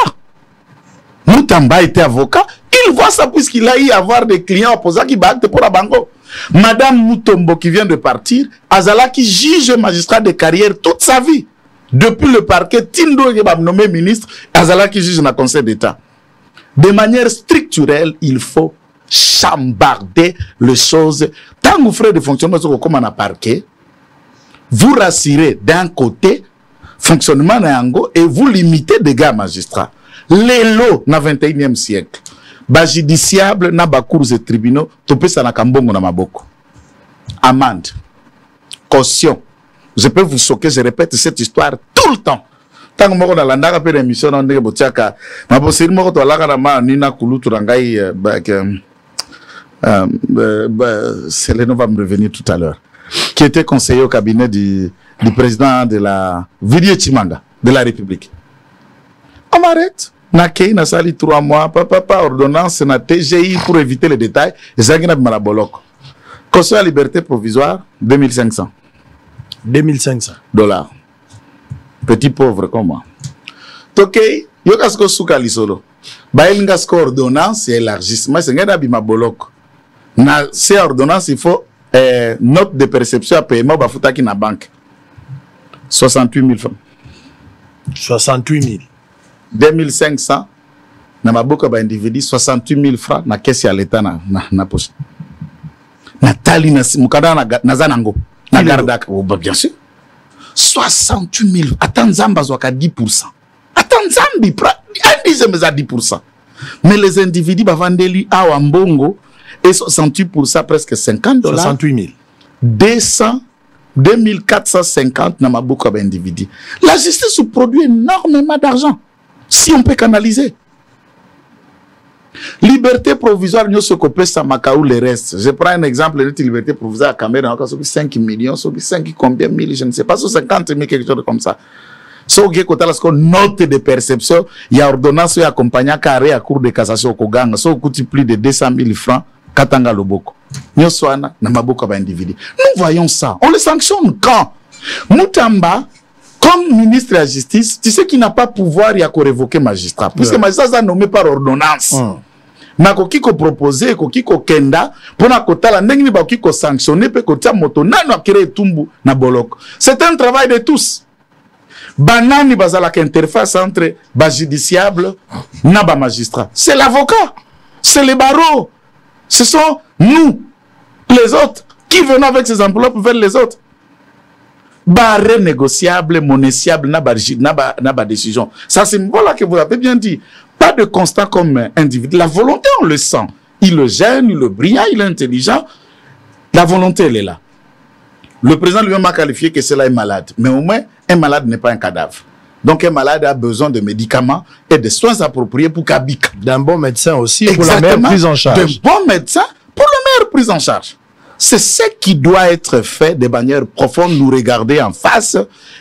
S5: Moutamba était avocat, il voit ça puisqu'il a eu à avoir des clients opposants qui battent pour la bango. Madame Moutombo qui vient de partir, Azala qui juge magistrat de carrière toute sa vie. Depuis le parquet, Tindo qui va nommé ministre, Azala qui juge dans le Conseil d'État. De manière structurelle, il faut chambarder les choses. Tant que vous ferez des fonctionnements comme on a parquet, vous rassurez d'un côté fonctionnement n'ango et vous limitez des gars magistrats. Les lots dans le 21e siècle, ba judiciable na ba cours et tribunaux, topé ça na kambongo na maboko. Amende, caution. Je peux vous choquer, je répète cette histoire tout le temps. Tant que moi on a l'andaka pe émission na ndenge botiaka, ma bosiri moko to alaka na ma nina kulutu rangai Céline va me revenir tout à l'heure, qui était conseiller au cabinet du président de la Vidier Chimanga de la République. On m'arrête. Nakei na sali 3 mois, papa ordonnance na TGI pour éviter les détails. Et ça qui n'a pas bolok. Caution à liberté provisoire 2500.
S4: 2500
S5: $. Petit pauvre comme moi. Tokei, yo kasko suka lisolo. Ba ngasko ordonnance et élargissement, c'est ngana bima bolok. Na ces ordonnance il faut note de perception à paiement ba futaki na banque. 68 000 francs.
S4: 68 000.
S5: 2500 na maboka ba individu 68 000 francs na caisse ya l'État na poche. Natali na mukada na zanango na gardaka bien sûr 68 000. Attends Zamba zoka 10%. Attends Zambi disait mais à 10%. Mais les individus ba vandeli a wambongo et 68% presque $50.
S4: 68
S5: 000. 2450 na maboka ba individu. La justice produit énormément d'argent. Si on peut canaliser. Liberté provisoire, nous se copie ça Macao le reste. Je prends un exemple de liberté provisoire à Cameroun, 5 millions, 5 combien mille, je ne sais pas, 50 000, quelque chose comme ça. So que quand on note de perception, il y a ordonnance et accompagnant carré à cour de cassation au Koganga, so coûte plus de 200 000 francs, Katanga Loboko. Nous sommes na maboka ba individu. Nous voyons ça. On les sanctionne quand Moutamba comme ministre de la Justice, tu sais qu'il n'a pas pouvoir à révoquer magistrat. Puisque magistrat est nommé par ordonnance. Na kokiko proposé, kokiko kenda, pour na kotala, n'engi ba kokiko sanctionné, pe kotia moto, nano a créé tumbu na bolok. C'est un travail de tous. Banani bazala interface entre ba judiciable na ba magistrat. C'est l'avocat, c'est les barreaux. Ce sont nous, les autres, qui venons avec ces enveloppes vers les autres. Barré négociable, monétiable, n'a pas décision. Ça, c'est voilà que vous avez bien dit. Pas de constat comme individu. La volonté, on le sent. Il le gêne, il le brillant, il est intelligent. La volonté, elle est là. Le président lui-même a qualifié que cela est malade. Mais au moins, un malade n'est pas un cadavre. Donc, un malade a besoin de médicaments et de soins appropriés pour qu'habite.
S4: D'un bon médecin aussi, pour la meilleure prise en charge.
S5: D'un bon médecin pour la meilleure prise en charge. C'est ce qui doit être fait de manière profonde, nous regarder en face,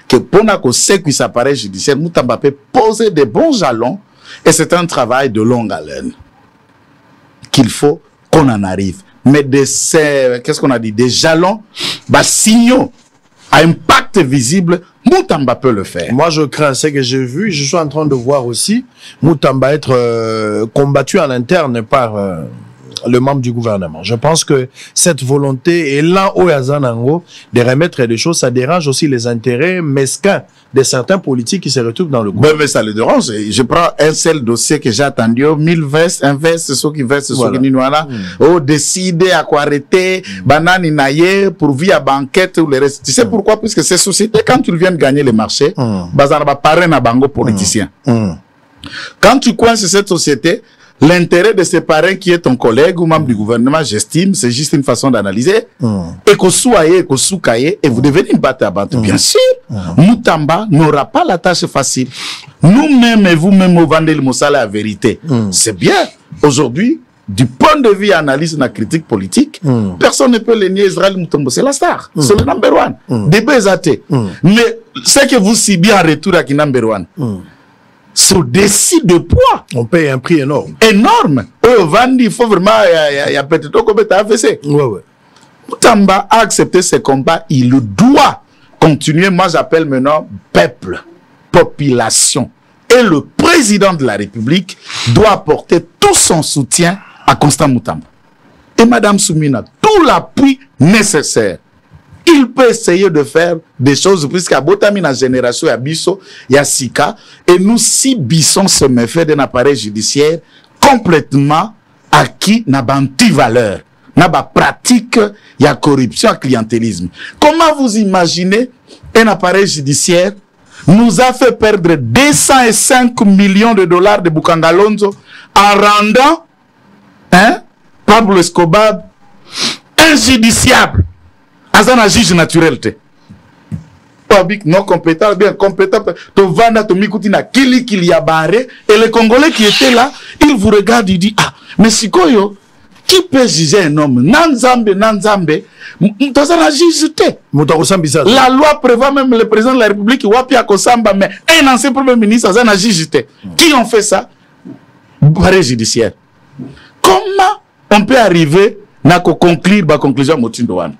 S5: que pour qu'on sait que ça paraît judiciaire, nous t'avons poser des bons jalons, et c'est un travail de longue haleine qu'il faut qu'on en arrive. mais qu'est-ce qu'on a dit, des jalons, bah, signaux à impact visible, Moutamba peut le faire.
S4: Moi, je crains ce que j'ai vu. Je suis en train de voir aussi Moutamba être combattu en interne par le membre du gouvernement. Je pense que cette volonté est là au Yazanango de remettre des choses. Ça dérange aussi les intérêts mesquins de certains politiques qui se retrouvent dans le gouvernement.
S5: Mais ça le dérange. Je prends un seul dossier que j'ai attendu. 1000 vestes, un veste, ceux qui vestent, ceux qui n'ont oh, décider à quoi arrêter, banane naye, pour via banquette ou le reste. Tu sais pourquoi? Puisque ces sociétés, quand ils viennent gagner les marchés, bazar ba parrain na bango politicien. Quand tu coinces cette société, l'intérêt de ces parrains qui est ton collègue ou membre du gouvernement, j'estime, c'est juste une façon d'analyser. Et qu'au souaye, qu'au soukaye, et vous devenez une batte à battre. Bien sûr, Moutamba n'aura pas la tâche facile. Nous-mêmes et vous-même, vous vendez le Moussala la vérité. C'est bien. Aujourd'hui, du point de vue analyse et critique politique, personne ne peut le nier. Israël Moutombo, c'est la star. C'est le number one. Des bézatés. Mais ce que vous subissez en retour à qui number one, sous décide de poids.
S4: On paye un prix énorme.
S5: Énorme. Il faut vraiment, il y a peut-être comme tu as fait. Moutamba a accepté ce combat. Il doit continuer. Moi, j'appelle maintenant peuple, population. Et le président de la République doit apporter tout son soutien à Constant Moutamba. Et Madame Soumina, tout l'appui nécessaire. Il peut essayer de faire des choses, puisqu'à Botamina génération, il y a Bisso, il y a Sika, et nous, si Bisson se met fait d'un appareil judiciaire complètement acquis, n'a pas anti-valeur, n'a pas pratique, il y a corruption, il y a clientélisme. Comment vous imaginez un appareil judiciaire nous a fait perdre 205 millions de dollars de Bukangalonzo en rendant, Pablo Escobar injudiciable? Azana juge naturel te. Non compétent, bien compétent. To vanda to mikuti na kili y a barré. Et les Congolais qui étaient là, ils vous regardent, ils disent, ah, mais Sikoyo, qui peut juger un homme? Nanzambe, Tazana juge te. La loi prévoit même le président de la République, Wapia Kosamba, mais un ancien premier ministre, Azana juge te. Qui ont fait ça? Barré judiciaire. Comment on peut arriver à conclure la conclusion Motindouane?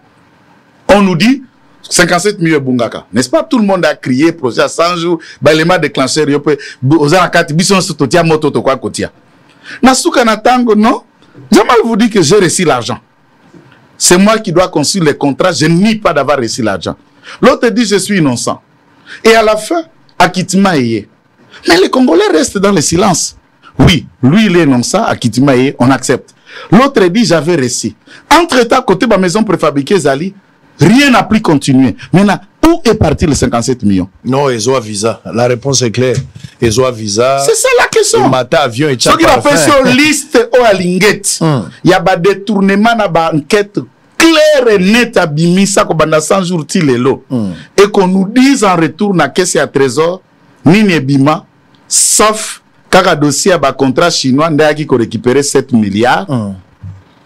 S5: On nous dit 57 millions de Bungaka. N'est-ce pas? Tout le monde a crié, projet à 100 jours, l'élément déclencheur, aux arakati, bison sototia, moto, quoi, kotia. Nasuka Natango, non? Jamal vous dit que j'ai reçu l'argent. C'est moi qui dois construire les contrats, je nie pas d'avoir reçu l'argent. L'autre dit, je suis innocent. Et à la fin, acquittement est. Mais les Congolais restent dans le silence. Oui, lui, il est innocent, acquittement est, on accepte. L'autre dit, j'avais reçu. Entre-temps, côté de ma maison préfabriquée, Zali, rien n'a pu continuer. Maintenant, où est parti les 57 millions?
S4: Non, ils ont un visa. La réponse est claire. Ils ont un visa.
S5: C'est ça la question.
S4: Avion et
S5: ce qui a fait sur liste au Alinguette. Il y a des détournements, une enquête claire et nette à Bimisa, qu'on a 100 jours tilelo. Et qu'on nous dise en retour, na caisse à trésor, ni Bima, sauf qu'un dossier à contrat chinois, qui a récupéré 7 milliards.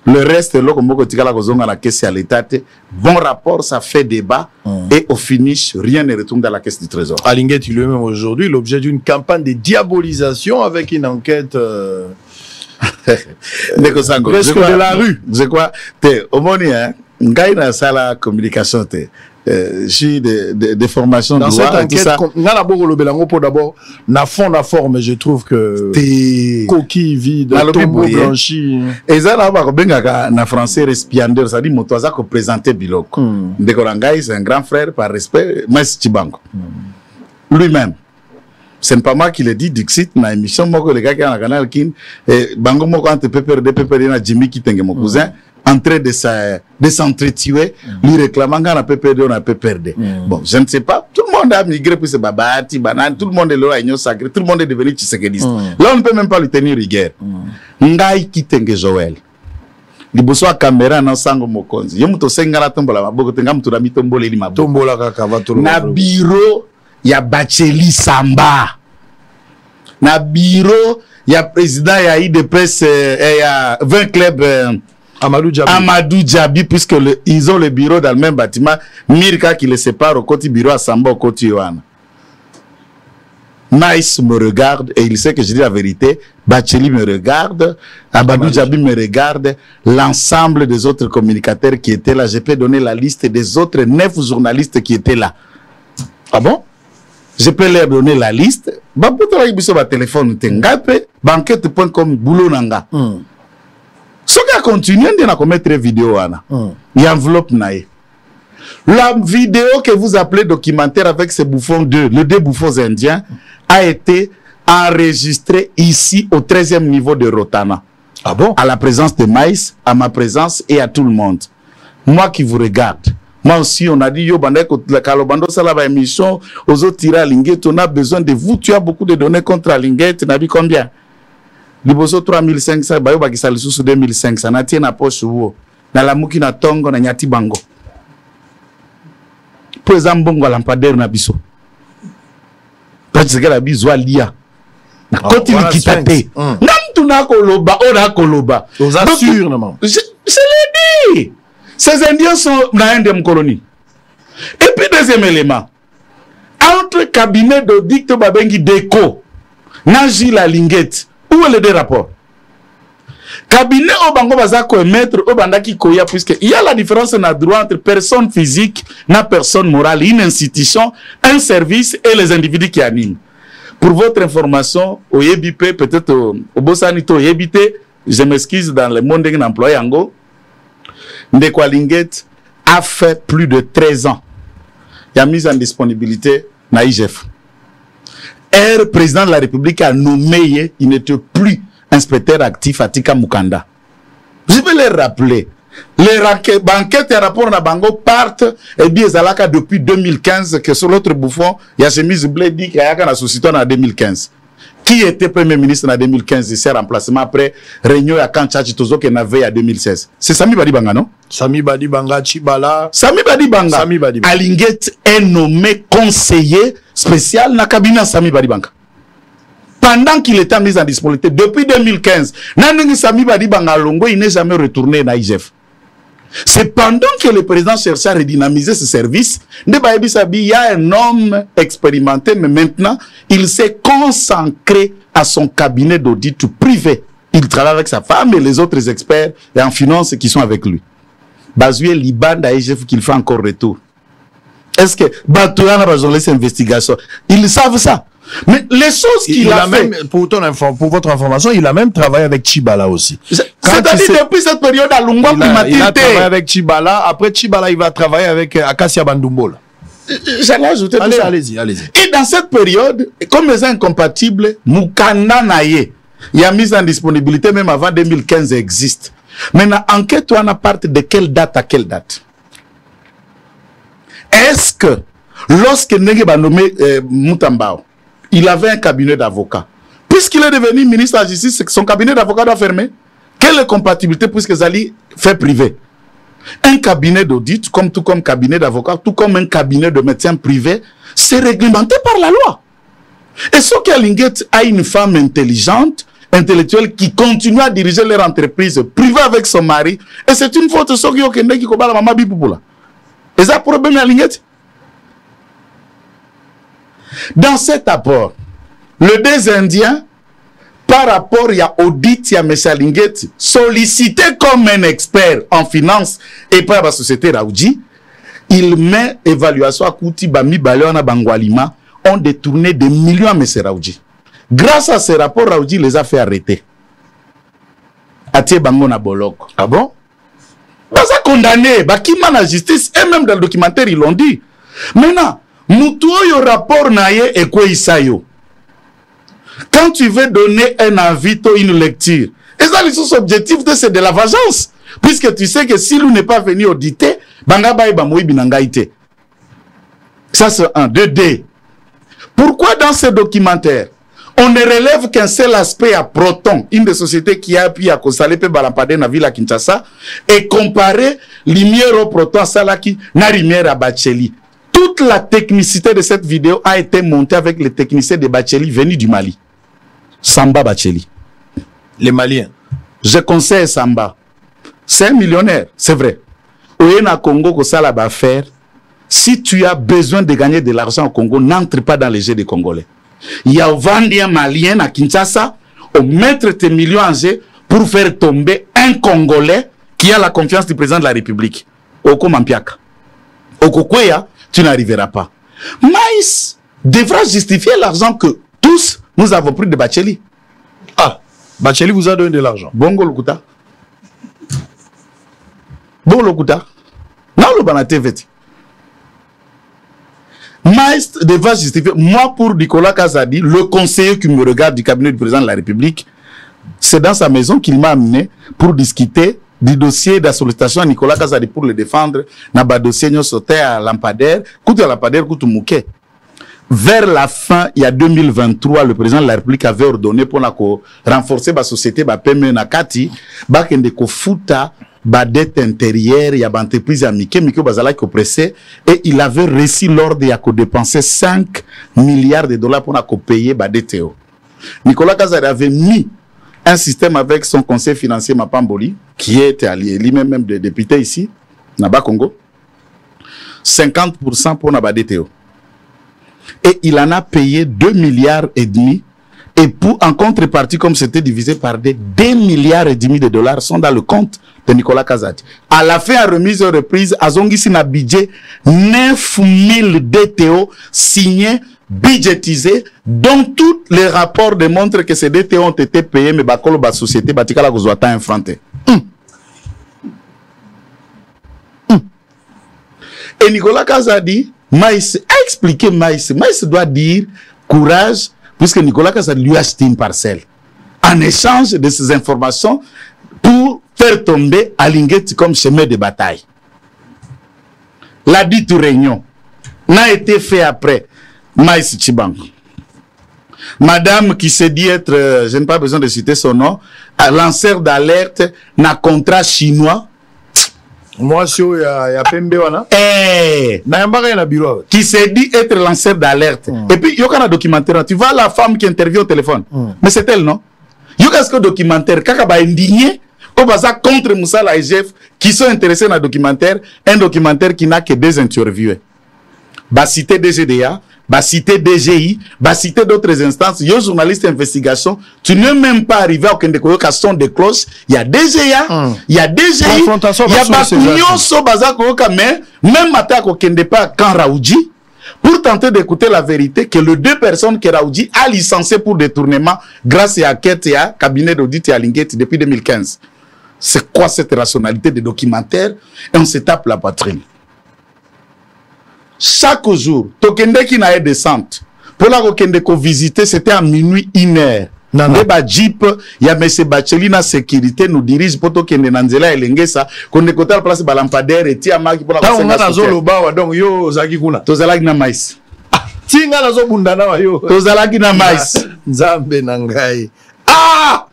S5: Le reste, la caisse à l'État. Bon rapport, ça fait débat. Et au finish, rien ne retourne dans la caisse du trésor.
S4: Alinguette, lui-même aujourd'hui, l'objet d'une campagne de diabolisation avec une enquête presque de la rue.
S5: C'est quoi? Au moins, Ngaïna Sala communication. J'ai des formations
S4: dans cette enquête. D'abord, na fond, na forme, je trouve que coquille vide, tombeau blanchi.
S5: Et ça, là, na français respiandeur, ça dit, motoza ko présenter Biloko. Ndekorangai, c'est un grand frère par respect, Maïs Chibango. Lui-même. Ce n'est pas moi qui le dis, Dixit, na émission, moi, les gars qui ont un canal, Bango, moi, quand tu peux perdre, na Jimmy qui t'engue mon cousin. En train de s'entretuer, lui réclamant qu'on a peu perdu, on a peu perdu. Bon, je ne sais pas. Tout le monde a migré pour ce babati, banane, tout le monde est là, il sacré, tout le monde est devenu tshisekidiste. Là, on ne peut même pas lui tenir rigueur. Ngai kitenge Joël. Liboso a caméra na sango mokonzi. Yo muto senga la tombola maboko tenga muto na mitombola ili maboko.
S4: Tombola kaka va tout
S5: na bureau ya Bacheli Samba. Na bureau ya président ya IDPS ya 20 clubs Amadou Djabi, puisque ils ont le bureau dans le même bâtiment. Mirka qui les sépare au côté bureau à Samba au côté Yohana. Nice me regarde et il sait que je dis la vérité. Bacheli me regarde, Abadou Djabi me regarde, l'ensemble des autres communicateurs qui étaient là. Je peux donner la liste des autres 9 journalistes qui étaient là. Ah bon? Je peux leur donner la liste. Baputra ibiso ba téléphone tengape, banquette.com boulot nanga. Ce qui a continué, on a commettre vidéo ana. Il y a enveloppe naïe. La vidéo que vous appelez documentaire avec ces bouffons les deux bouffons indiens a été enregistrée ici au 13e niveau de Rotana.
S4: Ah bon?
S5: À la présence de Maïs, à ma présence et à tout le monde. Moi qui vous regarde. Moi aussi, on a dit, yo, la Kalobando, ça la émission, aux autres tirer à Linguette, on a besoin de vous. Tu as beaucoup de données contre la Linguette, tu as vu combien? Liboso 3500, bayo bakisa lisusu 2500, na tie na poche uo. Na lamuki na tongo na nyati bango. Pweza mbongo lampadaire na biso. Pweza la biso alia. Na koti likitate. Namtu na koloba, ona koloba.
S4: Aux assure, non?
S5: Je l'ai dit. Ces Indiens sont dans une des colonies. Et puis deuxième élément. Entre cabinet d'audit Babengi Déco, Naji la Linguette, où est le deux rapports? Cabinet Obango Bazako et maître Obandaki Koya, puisque il y a la différence dans le droit entre personne physique et personne morale, une institution, un service et les individus qui animent. Pour votre information, au YBP, peut-être au Bossanito YBT, je m'excuse dans le monde d'un employé Ango, Ndekwa Linguette a fait plus de 13 ans. Il a mis en disponibilité na IGF. Président de la République a nommé, il n'était plus inspecteur actif à Tika Mukanda. Je vais les rappeler. Les banquettes et rapports na Bango partent et bien Zalaka depuis 2015 que sur l'autre bouffon, il y a chemise blé dit qu'il y a un société en 2015. Qui était Premier ministre en 2015 et ses remplacements après réunion à Kanchachi Tozo qui n'avait en 2016? C'est Sami Badibanga, non?
S4: Sami Badibanga, Chibala.
S5: Sami Badibanga.
S4: Sami Badibanga.
S5: Alinguette est nommé conseiller spécial dans le cabinet Sami Badibanga. Pendant qu'il était mis en disponibilité, depuis 2015, Sami Badibanga Longo, il n'est jamais retourné dans l'IGF. C'est pendant que le président cherchait à redynamiser ce service, il y a un homme expérimenté, mais maintenant, il s'est consacré à son cabinet d'audit privé. Il travaille avec sa femme et les autres experts et en finance qui sont avec lui. Bazoué Liban d'AIGF qu'il fait encore retour. Est-ce que Batouya n'a pas besoin de cette investigation? Ils savent ça. Mais les choses qu'il a fait...
S4: Même, pour votre information, il a même travaillé avec Chibala aussi.
S5: C'est-à-dire depuis cette période à Lungwa,
S4: il a travaillé avec Chibala. Après Chibala, il va travailler avec Akassia Bandumbola.
S5: J'allais ajouter tout ça.
S4: Allez-y.
S5: Et dans cette période, comme les incompatibles, Mukanda Naye, il y a mis en disponibilité même avant 2015 existe. Maintenant, enquête, on a parti de quelle date à quelle date? Est-ce que, lorsque Nege va nommer Moutambao, il avait un cabinet d'avocats. Puisqu'il est devenu ministre de la Justice, son cabinet d'avocats doit fermer. Quelle est compatibilité puisque Zali fait privé? Un cabinet d'audit, tout comme cabinet d'avocats, tout comme un cabinet de médecins privés, c'est réglementé par la loi. Et ce que Linguette a une femme intelligente, intellectuelle, qui continue à diriger leur entreprise privée avec son mari, et c'est une faute de Sogio Kende qui combat la maman Bipoupoula. Et ça, problème à Linguette? Dans cet apport, le deux Indiens, par rapport à audit, il y a M. Linguette, sollicité comme un expert en finance et par la société Raoudji, il met évaluation à Kouti, Bami, Baleona, Bangwalima, ont détourné des millions à M. Raoudji. Grâce à ces rapports, Raoudji les a fait arrêter. Atie Bango na Bolok.
S4: Ah bon?
S5: Baza condamné, Bakima la justice, et même dans le documentaire, ils l'ont dit. Maintenant, Moutoyo rapport naye et quoi isayo. Quand tu veux donner un avis, une lecture, et ça, les objectifs, c'est de la vengeance. Puisque tu sais que si l'on n'est pas venu auditer, Bangaba et Bamoui Binangaïté. Ça, c'est un. 2D. Pourquoi dans ce documentaire, on ne relève qu'un seul aspect à Proton, une des sociétés qui a appuyé à Kosalepe Balampade na Villa Kinshasa, et comparer l'imière au Proton à Salaki, na l'imière à Bacheli. Toute la technicité de cette vidéo a été montée avec les techniciens de Bacheli venus du Mali. Samba Bacheli.
S4: Les Maliens.
S5: Je conseille Samba. C'est un millionnaire, c'est vrai. Au Congo, que ça va faire. Si tu as besoin de gagner de l'argent au Congo, n'entre pas dans les jeux des Congolais. Il y a Vandia malien à Kinshasa, au mettre tes millions en jeu pour faire tomber un Congolais qui a la confiance du président de la République. Oko Mampiaka. Oko Kweya, tu n'arriveras pas. Maïs devra justifier l'argent que tous nous avons pris de Bacheli.
S4: Ah, Bacheli vous a donné de l'argent.
S5: Bongo Lokuta. Bon Lokuta. Non, le Banaté veti. Maïs devra justifier. Moi, pour Nicolas Kazadi, le conseiller qui me regarde du cabinet du président de la République, c'est dans sa maison qu'il m'a amené pour discuter du dossier de la sollicitation à Nicolas Kazadi pour le défendre. Naba dossier nous sauté à Lampadaire, coûte à Lampadaire, coûte Mouké. Vers la fin, il y a 2023, le président de la République avait ordonné pour renforcer la société, la PME Nakati, bakende ko futa ba dette intérieure, il y a une entreprise à Mike Bazala qui pressé, et il avait réussi l'ordre de dépenser 5 milliards de dollars pour payer ba dette. Nicolas Kazadi avait mis un système avec son conseil financier Mapamboli, qui était allié, lui-même de député ici, Naba Congo, 50% pour Naba dette. Et il en a payé 2 milliards et demi. Et pour, en contrepartie, comme c'était divisé par 2 milliards et demi de dollars sont dans le compte de Nicolas Kazadi. À la fin, à remise et reprise, Azongi Sina budget 9000 DTO signés, budgétisés, dont tous les rapports démontrent que ces DTO ont été payés, mais Bakolo, la société, Batikala Gozouata infranté. Et Nicolas Kazadi, Maïs a expliqué Maïs. Maïs doit dire courage, puisque Nicolas Kazadi lui a acheté une parcelle. En échange de ces informations, pour faire tomber Alingeti comme chemin de bataille. La dite réunion n'a été fait après Maïs Tchibang. Madame qui s'est dit être, je n'ai pas besoin de citer son nom, lanceur d'alerte, n'a contrat chinois.
S4: Moi, si il y a Pembe wana.
S5: Qui s'est dit être lanceur d'alerte. Et puis, il y a un documentaire. Tu vois la femme qui intervient au téléphone. Mais c'est elle, non? Il y a un documentaire. Kaka ba indigné. Contre Moussa la IGF qui sont intéressés dans le documentaire. Un documentaire qui n'a que 2 interviewés. Bah, citer DGDA. Bah, citer DGI, bah, citer d'autres instances. Il y a un journaliste d'investigation. Tu n'es même pas arrivé à aucun son de cloche. Il y a DGA, il y a DGI, il y a Bakunion, Sobaza, mais même matin, aucun pas quand Raoudji, pour tenter d'écouter la vérité que les 2 personnes que Raoudji a licenciées pour détournement grâce à Ket et à cabinet d'audit et à Lingeti depuis 2015. C'est quoi cette rationalité de documentaire? Et on se tape la poitrine. Chaque jour, Tokende qui n'a pas descente. Pour la Tokende qu'on visiter, c'était à minuit 1h. Dans Jeep, il y a M. Bacheli na sécurité nous dirige pour Tokende Nanzela et Lengesa. Qu'on est côté la place Balampadaire et Tiamaki pour la
S4: on a la zone ba donc yo zaki kuna.
S5: Tozalaki na mais.
S4: Tinga la zo bundana wa yo.
S5: Tozalaki na mais.
S4: Nzambe nangai. Ah!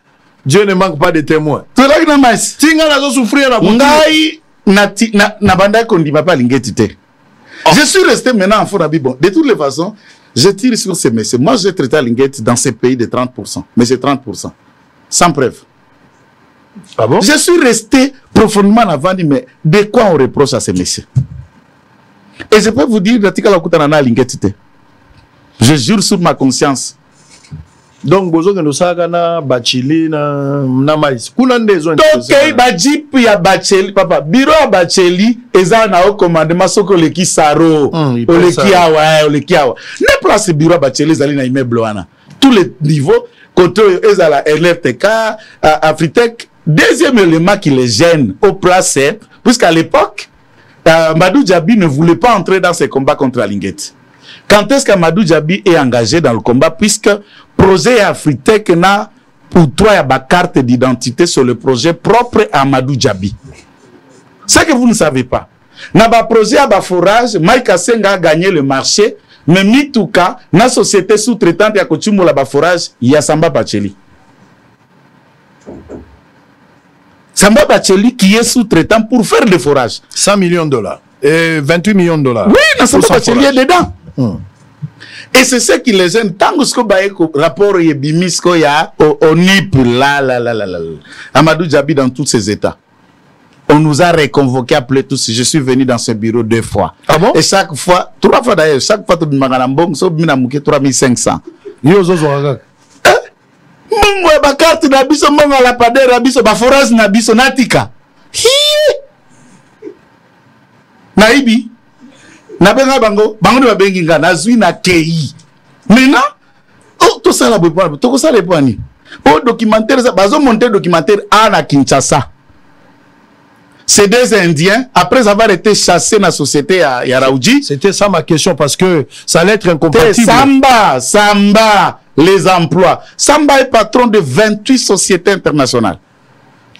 S4: Dieu ne manque pas de témoins.
S5: Tozalaki na mais.
S4: Tinga la zo souffrir na
S5: ngai na banda ko ndima pa Lingeti te. Je suis resté maintenant en Fonabi. Bon, de toutes les façons, je tire sur ces messieurs. Moi, j'ai traité Lingeti dans ces pays de 30%. Mais c'est 30%. Sans preuve.
S4: Ah bon?
S5: Je suis resté profondément avant, mais de quoi on reproche à ces messieurs? Et je peux vous dire, je jure sur ma conscience.
S4: Donc, bozo que nous sagana Bacheli na mais. Kuna ndezo
S5: Tokei Bajip ya Bacheli papa. Biro ya Bacheli eza na au commandement soko leki saro. Oleki awa, oleki awa. Ne place biro ya Bacheli zali na immeuble wana. Tous les niveaux côté ezala LFTK, Afritech, deuxième élément qui les gêne au place puisqu'à l'époque Madou Djabi ne voulait pas entrer dans ces combats contre Lingeti. Quand est-ce qu'Amadou Djabi est engagé dans le combat puisque projet Afritech n'a pour toi ya carte d'identité sur le projet propre à Amadou Djabi. C'est que vous ne savez pas. Na ba projet à forage, Mike Asenga a gagné le marché, mais Mitouka, na société sous-traitante ya Kochumbo la forage, il y a Samba Bacheli. Samba Bacheli qui est sous-traitant pour faire des forages.
S4: 100 millions de dollars. Et 28 millions de dollars.
S5: Oui, Samba Bacheli est dedans. Et c'est ce qui les gêne. Tant que ce rapport est bimisko ya au NIP, Amadou Djabi dans tous ses états. On nous a réconvoqué, appelé tous. Je suis venu dans ce bureau 2 fois.
S4: Ah bon?
S5: Et chaque fois, 3 fois d'ailleurs, chaque fois, tu m'as 3500.
S4: Yo zozo kaka.
S5: Mungu ya bakarte na biso monga la padere na biso ba forage na biso natika. Naibi na benga bango ni babengi nga nazwi na KI. Maintenant tout ça la boîte tout ça les poani. Au documentaire ça bazo monter documentaire à Kinshasa. Ces deux Indiens, après avoir été chassés dans la société à Yaraoudji.
S4: C'était ça ma question parce que ça allait être incompatible.
S5: Samba, les emplois. Samba est patron de 28 sociétés internationales.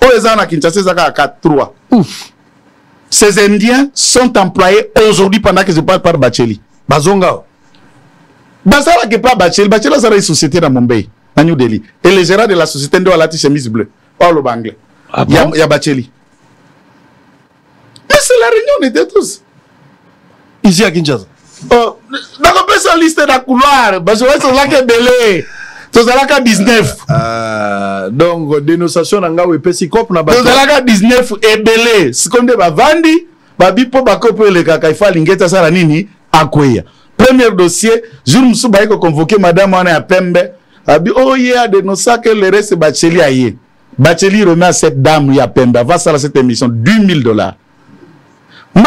S5: Au à Kinshasa, c'est à 4-3. Ouf. Ces Indiens sont employés aujourd'hui pendant que je parle par Bacheli.
S4: Bazonga.
S5: Bazara qui pas Bacheli. Bacheli, c'est une société dans Mumbai, à New Delhi. Et le gérant de la société doit la chemise bleue. Pas le banglais.
S4: Ah bon?
S5: Il y a Bacheli. Mais c'est la réunion de tous.
S4: Ici à Kinshasa.
S5: Oh, d'accord, personne liste dans la couloir. Parce que c'est là que belé. C'est là que 19.
S4: Donc, dénonciation n'a pas été cop na
S5: bateau. C'est là que 19 et belé. Ce qu'on dit, vandi, bipo bako le kakaifa lingeta sala nini akweya. Premier dossier, jour musu ba ko convoquer madame Wana Pembe. Abi oh yeah dénoncer que le reste Bacheli aye. Bacheli remet à cette dame ya Pembe va ça cette émission $10,000. Mais,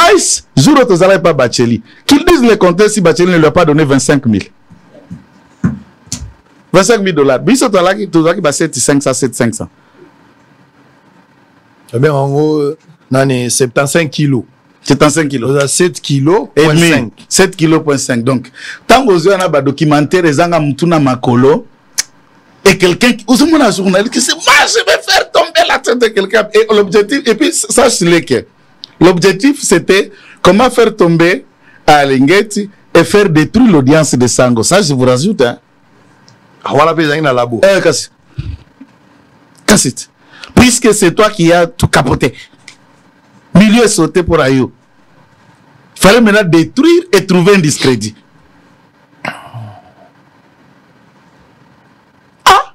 S5: jour où tu n'as pas Bacheli, qu'ils disent le compteur si Bacheli ne lui a pas donné 25 000. $25,000. Mais ils tu as dit 500, 700.
S4: Eh bien, en gros, 75 kilos.
S5: 75 kilos.
S4: Vous avez 7 kilos,
S5: et 5. 7 kilos, 5. Donc, tant que vous avez un documentaire, les gens ont makolo, et quelqu'un qui, vous avez un journaliste qui dit, moi, je vais faire tomber la tête de quelqu'un. Et l'objectif, et puis, ça, c'est lequel. L'objectif, c'était comment faire tomber à Lingeti et faire détruire l'audience de Sango. Ça, je vous rajoute. Hein. Cassette. Puisque c'est toi qui as tout capoté. Milieu est sauté pour Ayo. Il fallait maintenant détruire et trouver un discrédit. Ah!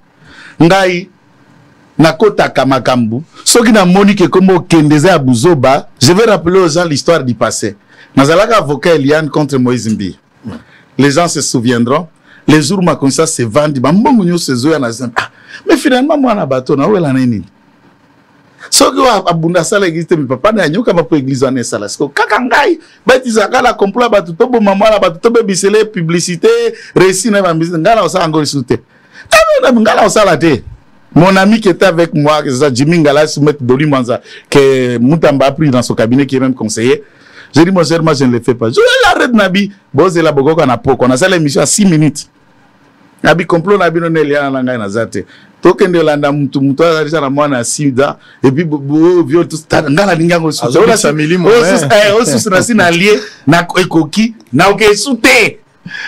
S5: Ngai. Nakota Kamakambu, ceux qui n'ont monique comme Kendeze à Bouzoba, je vais rappeler aux gens l'histoire du passé. Nazalaka avocat Eliane contre Moïse Mbi. Les gens se souviendront, les jours où ma conscience se vendit, mais finalement, moi, na bateau, na où est la nini? Ceux qui ont abondé ça, l'église, mais papa n'a pas pour l'église en Essala. Kakangai, Betizaka, la complot, Batutobo, maman, la Batutobo, Bissele, publicité, récit, Ngala, on s'en engole souté. Ngala, on s'en la té. Mon ami qui était avec moi, Jimmy Ngala, Doli Manza, que Moutamba a pris dans son cabinet, qui est même conseiller. J'ai dit, mon cher, moi, je ne le fais pas. Je vais l'arrêter, Nabi. Bon, c'est la Bogo qu'on a pour. On a fait l'émission à 6 minutes. Nabi, complot, Nabi, non, il y a un nazate. Token de l'anda, Moutou, à moi, na Sida, et puis, viol, tout ça, Ngala, Ningango, allié, na Koki, na Oké, Souté.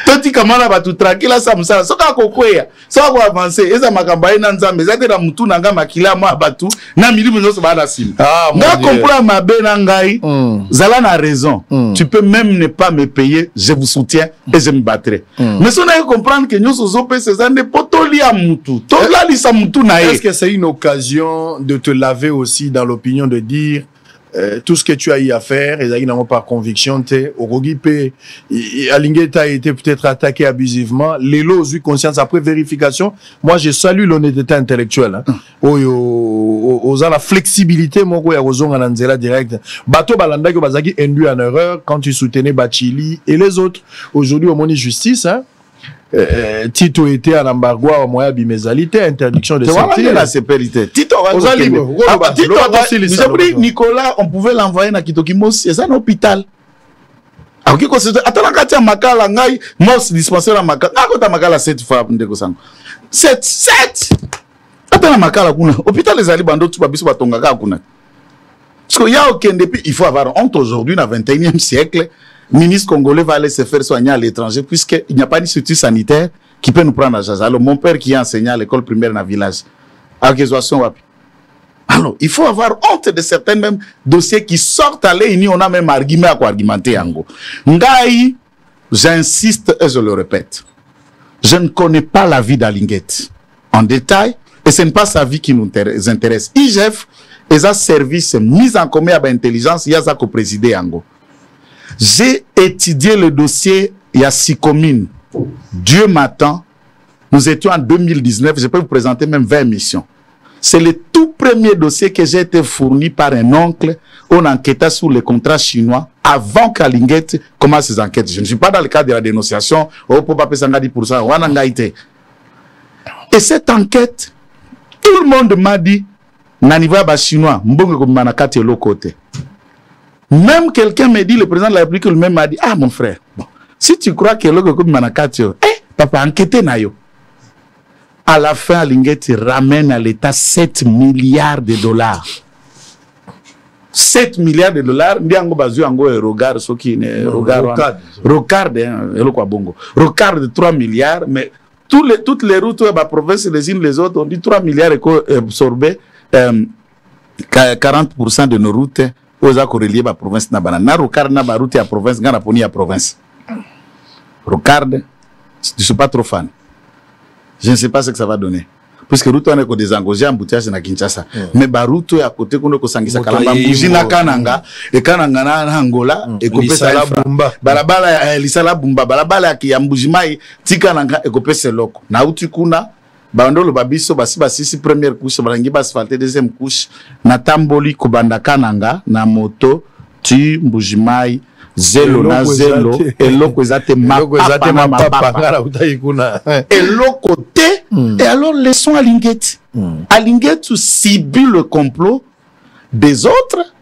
S5: Toti kamana ba tu tranquille ça musala soka kokwea soka ko avancer eza makamba ina nzambe zate na mutu nanga makila ma batu na milimu nyoso ba na sim na comprendre ma be na ngai zala na raison tu peux même ne pas me payer je vous soutiens et je me battrai mais si on a comprendre que nyoso zo pe ces années potoli a mutu to la lisa mutu na
S4: est-ce que c'est une occasion de te laver aussi dans l'opinion de dire tout ce que tu as eu à faire, et n'ont par conviction, Alingeta a été peut-être attaqué abusivement. Lélo a eu conscience après vérification. Moi, je salue l'honnêteté intellectuelle. Aux la flexibilité, moi, je suis direct. Bato Balanda, qui bazaki induit en erreur quand tu soutenais Bachili et les autres. Aujourd'hui, au monde justice, Tito était en embargo à moyen bimésalité, interdiction de sortir.
S5: La sécurité. Tito Nicolas, on pouvait l'envoyer dans Kitokimos, c'est un hôpital. Alors, qui considère, attends, quand tu Makala, ngai, mos dispensaire à Makala, quand tu Makala 7 fois, ndeko sang. 7! Attends, Makala, kuna. Hôpital les Ali Bando, tu vas biso batongaka, kuna. Parce qu'il y a aucun depuis, il faut avoir honte aujourd'hui, dans le 21e siècle. Ministre congolais va aller se faire soigner à l'étranger puisqu'il n'y a pas de structure sanitaire qui peut nous prendre à Jaza. Alors, mon père qui est enseignant à l'école primaire dans le village, alors, il faut avoir honte de certains même dossiers qui sortent à l'ENI, on a même argument à quoi argumenter. Ngai, j'insiste et je le répète, je ne connais pas la vie d'Alinguet en détail et ce n'est pas sa vie qui nous intéresse. IGF, et un service mis en commun avec l'intelligence, il y a ça qu'au président Ango. J'ai étudié le dossier, il y a 6 communes. Dieu m'attend, Nous étions en 2019, je peux vous présenter même 20 missions. C'est le tout premier dossier que j'ai été fourni par un oncle. On enquêtait sur les contrats chinois avant qu'Alinguet commence ses enquêtes. Je ne suis pas dans le cadre de la dénonciation. Oh, pour pas payer 10%. Et cette enquête, tout le monde m'a dit, Naniva ba chinois, mbongo ko manakati de l'autre côté. Même quelqu'un m'a dit, le président de la République lui-même m'a dit, ah mon frère, bon, si tu crois que l'autre côté manakati, papa enquêtez na yo. À la fin, Alinguet ramène à l'État 7 milliards de dollars. 7 milliards de dollars, ndiango bazu ango regard ce qui ne rocard de 3 milliards, mais toutes les routes de la province les unes les autres, on dit 3 milliards et absorbé 40% de nos routes aux accords reliés à la province. Na rocard na ba route à province, na poni à province. Rocard, je ne suis pas trop fan. Je ne sais pas ce que ça va donner. Puisque route on est ko désengagé embouteillage na Kinshasa. Mais ba route à côté qu'on ko sangisa kalamba mbuji na kananga e kananga na Angola e ko pesa la bumba. Balabala lisala bumba balabala ki mbuji mai tika nanga e ko pesa loko. Na uti kuna bandolo babiso basi première couche balangi ba asphalter deuxième couche na tamboli ko banda kananga na moto tu mbuji mai zelo na zelo eloko ezate mapapa et l'autre côté et alors laissons Alinguet Alinguet subit le complot des autres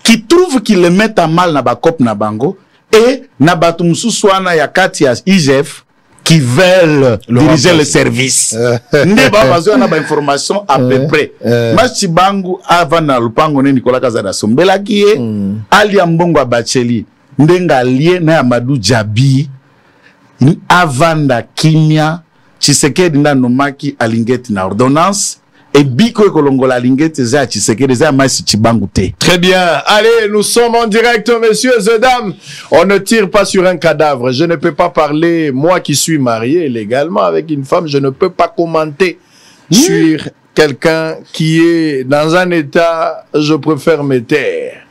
S5: qui trouvent qu'ils le mettent à mal na bakop na bango et na batu mususwana ya kati ya IGF qui veulent diriger le service. Ne ba besoin na ba information à peu près. Machibangu avant na lupango ne Nicolas Kazada sombela kie ali ambongo abacheli ndenga lié na Amadou Djabi avanda kimia Tshisekedi na nomaki Alinguet na ordonnance et biko kolongola Alinguet za Tshisekedi za masi Chibangu te.
S4: Très bien. Allez, nous sommes en direct, messieurs et dames. On ne tire pas sur un cadavre. Je ne peux pas parler, moi qui suis marié légalement avec une femme, je ne peux pas commenter sur quelqu'un qui est dans un état, je préfère me taire.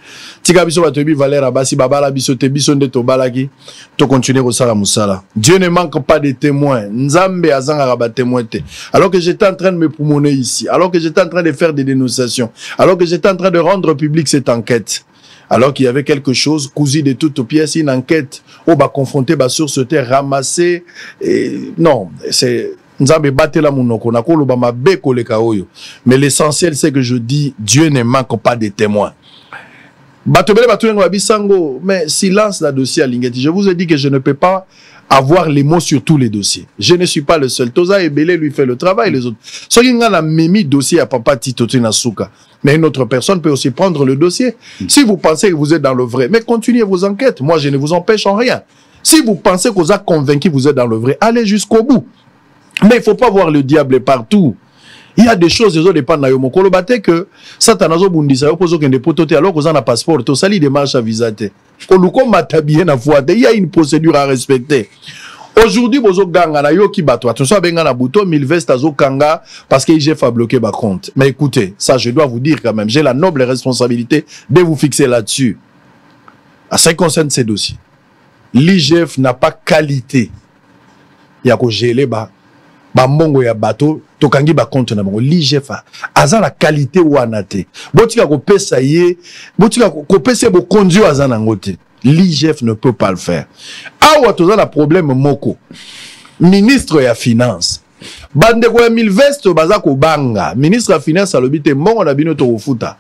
S4: Tika biso batobi Valère Abassi babala biso te biso nde to balaki to continuer au sala musala. Dieu ne manque pas de témoins. Nzambe azanga raba témoin te. Alors que j'étais en train de me poumoner ici, alors que j'étais en train de faire des dénonciations, alors que j'étais en train de rendre public cette enquête, alors qu'il y avait quelque chose cousu de toutes pièces, une enquête où ba confronter ba source te ramasser et non, c'est Nzambe batela munoko na ko loba mabe koleka oyo. Mais l'essentiel c'est que je dis Dieu ne manque pas de témoins. Mais silence la dossier à Alinguet. Je vous ai dit que je ne peux pas avoir les mots sur tous les dossiers. Je ne suis pas le seul. Toza Ebele lui fait le travail, les autres. Sokinga la mimi dossier à Papa Tito Tinasuka. Mais une autre personne peut aussi prendre le dossier. Si vous pensez que vous êtes dans le vrai, mais continuez vos enquêtes. Moi, je ne vous empêche en rien. Si vous pensez que vous êtes convaincu que vous êtes dans le vrai, allez jusqu'au bout. Mais il ne faut pas voir le diable partout. Il y a des choses, les autres dépendent de Mokolo Bate que Satanazo Bundisa, opposé que des pototés, alors qu'on a un passeport, tout ça, il démarche à visater. Il y a une procédure à respecter. Aujourd'hui, bozo ganga na yo ki bato. Attention, benga na bouton, 1000 vestes azo kanga, parce que IGF a bloqué ma compte. Mais écoutez, ça, je dois vous dire quand même, j'ai la noble responsabilité de vous fixer là-dessus. À ce qui concerne ces dossiers, l'IGF n'a pas qualité. Il y a qu'au gelé, ba mbongo ya bato tokangi ba compte na bango l'IGF aza la qualité wana te botika ko pesa ye botika ko pesa bo conduire aza na ngote l'IGF ne peut pas le faire. Awa toza la problème moko ministre ya finance bande ko 1000 veste baza ko banga ministre ya finance alobite mbongo na bino to kofuta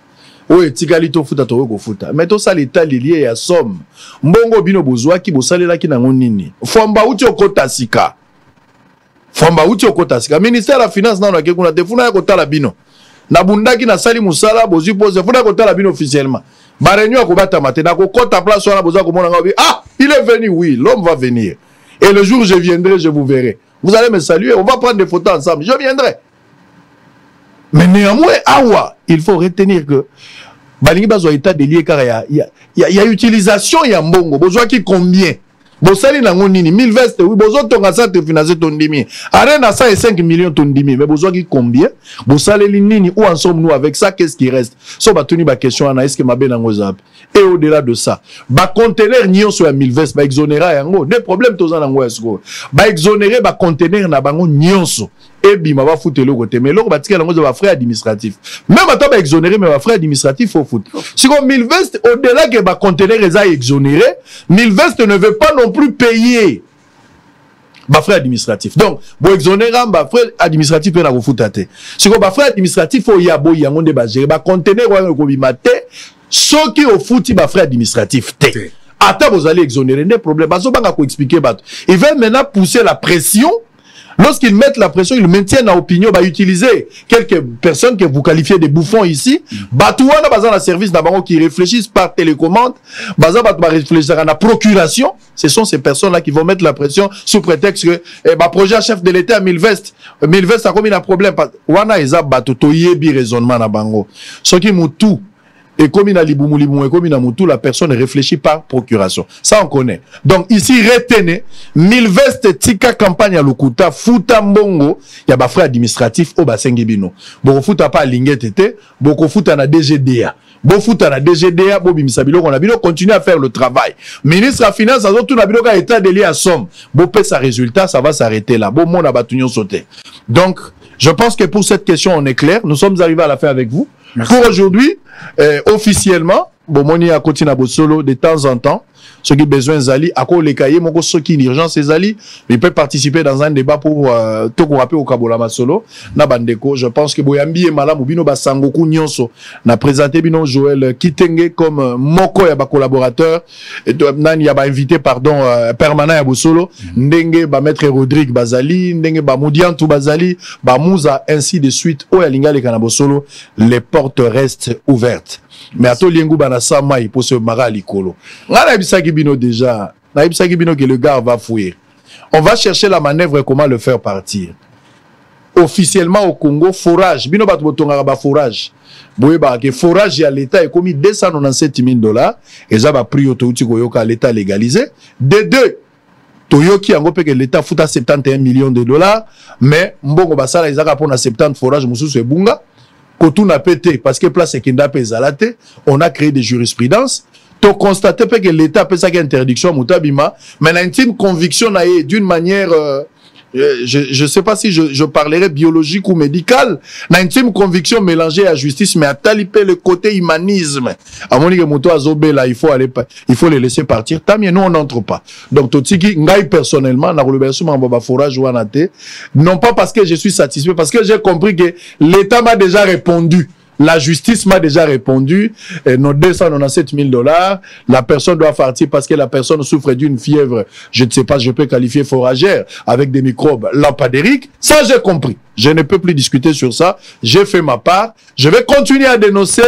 S4: oye tikali to futa to ko futa mais to ça l'état lié ya somme mbongo bino bozwaki bosalela ki nango nini fomba uti okota sika Famba uti okotasika ministère la finance na ke kuna defuna ya kotala bino na bundaki na sali musala bozu pose funa kotala bino officiellement ba réunion ko bata matin na ko kota place wana boza ko mona ngabi ah il est venu oui l'homme va venir et le jour où je viendrai je vous verrai vous allez me saluer on va prendre des photos ensemble je viendrai mais néanmoins awa il faut retenir que balingi bazo état de lié car il y a utilisation ya mbongo bozo ki combien Bosali nango nini 1000 vestes oui bozo tonga ça te financer ton dimi. Arena 105 millions ton dimi mais bozo qui combien? Bosali nini où en sommes-nous avec ça qu'est-ce qui reste? So batuni ba question ana est-ce que mabe nango zap. Et au-delà de ça, ba conteneur nyon sur 1000 vestes ba exonérer yango. Des problèmes toza nango esko. Ba exonérer ba conteneur na bango nyonso. Et bima va foutre le côté mais l'autre ba tika nango ba frais administratifs. Même attends ba exonérer mais ba frais administratifs faut foutre. Si comme 1000 vestes au-delà que ba conteneur les a exonéré, 1000 vestes ne veut pas non plus payer ba frais administratifs. Donc, bo exonérer ba frais administratifs pe na ko foutate. Si comme ba frais administratifs faut ya bo yango de ba gérer ba conteneur ko bimate ceux qui au fouti ba frais administratifs té. Attends vous allez exonérer des problèmes. Bazo banga ko expliquer ba. Ils veulent maintenant pousser la pression. Lorsqu'ils mettent la pression, ils maintiennent la opinion, bah, utiliser quelques personnes que vous qualifiez de bouffons ici, batouana bazan la service d'abord qui réfléchissent par télécommande, bazan bat réfléchir à la procuration. Ce sont ces personnes-là qui vont mettre la pression sous prétexte que, bah, projet chef de l'État à 1000 vestes a commis un problème. Wana eza batotoye bi raisonnement na bango. Ce qui moutou. Et comme il a et comme il a moutou, la personne réfléchit par procuration. Ça, on connaît. Donc, ici, retenez, 1000 vestes, tika campagne à Lukuta, fouta mbongo, il y a des frais administratifs au bassin Gibino. Beaucoup fouta pas à Linguet, beaucoup fouta na DGDA. Beaucoup fouta na DGDA, beaucoup misabilo, on a bilo, continue à faire le travail. Ministre de la Finance, a tout nabilo, ka état délié à somme. Beaucoup sa résultat, ça va s'arrêter là. Beaucoup monde a battu sauté. Donc, je pense que pour cette question, on est clair. Nous sommes arrivés à la fin avec vous. Merci. Pour aujourd'hui, officiellement, Bomoni a continué à Bosolo de temps en temps. Ceux qui ont besoin d'Ali, à quoi les cahiers, ceux qui ont une urgence, c'est Ali, mais ils peuvent participer dans un débat pour tout rappeler au Kabola Solo. Nabandeko, je pense que Boyambi et Malam ou Bino Basangoku Nyonso n'a présenté Bino Joël Kitenge comme Moko yaba collaborateur, Nan yaba invité pardon permanent à Bosolo, Ndenge ba maître Rodrigue Bazali, Ndenge ba Moudiantou Bazali, ba Mouza ainsi de suite. Au Yalinga les Kanabosolo, les portes restent ouvertes. Mais à tout liengu banasa mai pour ce mara likolo. Ngana ibisaki bino déjà, na ibisaki bino que le gars va fouiller. On va chercher la manœuvre et comment le faire partir. Officiellement au Congo, forage, bino bat botonga ba forage. Boye ba que forage à l'État est commis $297 000 et ça va prix autouti koyoka à l'État légalisé. De deux Toyoki ango pe que l'État fouta $71 millions, mais mbongo basala izaka pona 70 forage mususu e bunga. Tout n'a pété parce que place Kenda Pezalate, on a créé des jurisprudences. Tu constates que l'État a fait ça interdiction à Moutabima, mais l'intime conviction d'une manière, je ne sais pas si je parlerai biologique ou médicale, l'intime conviction mélangée à justice, mais à talipé le côté humanisme. À mon niveau, là, il faut les laisser partir. Tant mieux, nous on n'entre pas. Donc, Totiki, Ngaï personnellement, forage ou anate, non pas parce que je suis satisfait, parce que j'ai compris que l'État m'a déjà répondu. La justice m'a déjà répondu, nos $297 000, la personne doit partir parce que la personne souffre d'une fièvre, je ne sais pas, je peux qualifier foragère, avec des microbes lampadériques. Ça, j'ai compris. Je ne peux plus discuter sur ça. J'ai fait ma part. Je vais continuer à dénoncer.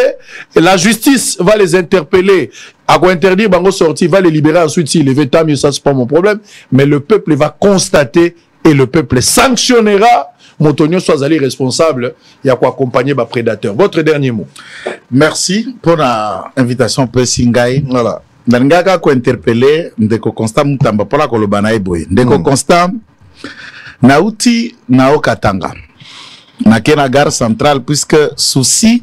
S4: Et la justice va les interpeller. À quoi interdire, Bango sorti, va les libérer ensuite s'il les veut, tant mieux, ça c'est pas mon problème. Mais le peuple va constater et le peuple sanctionnera. Montonio soit allé responsable, il y a quoi accompagner les prédateurs. Votre dernier mot.
S5: Merci pour l'invitation pour Singaï. Voilà. Nangaka ko interpeller ndeko Constant Mutamba pour la kolobana eboy. Ndeko Constant nauti nao Katanga. Na kena gare centrale puisque souci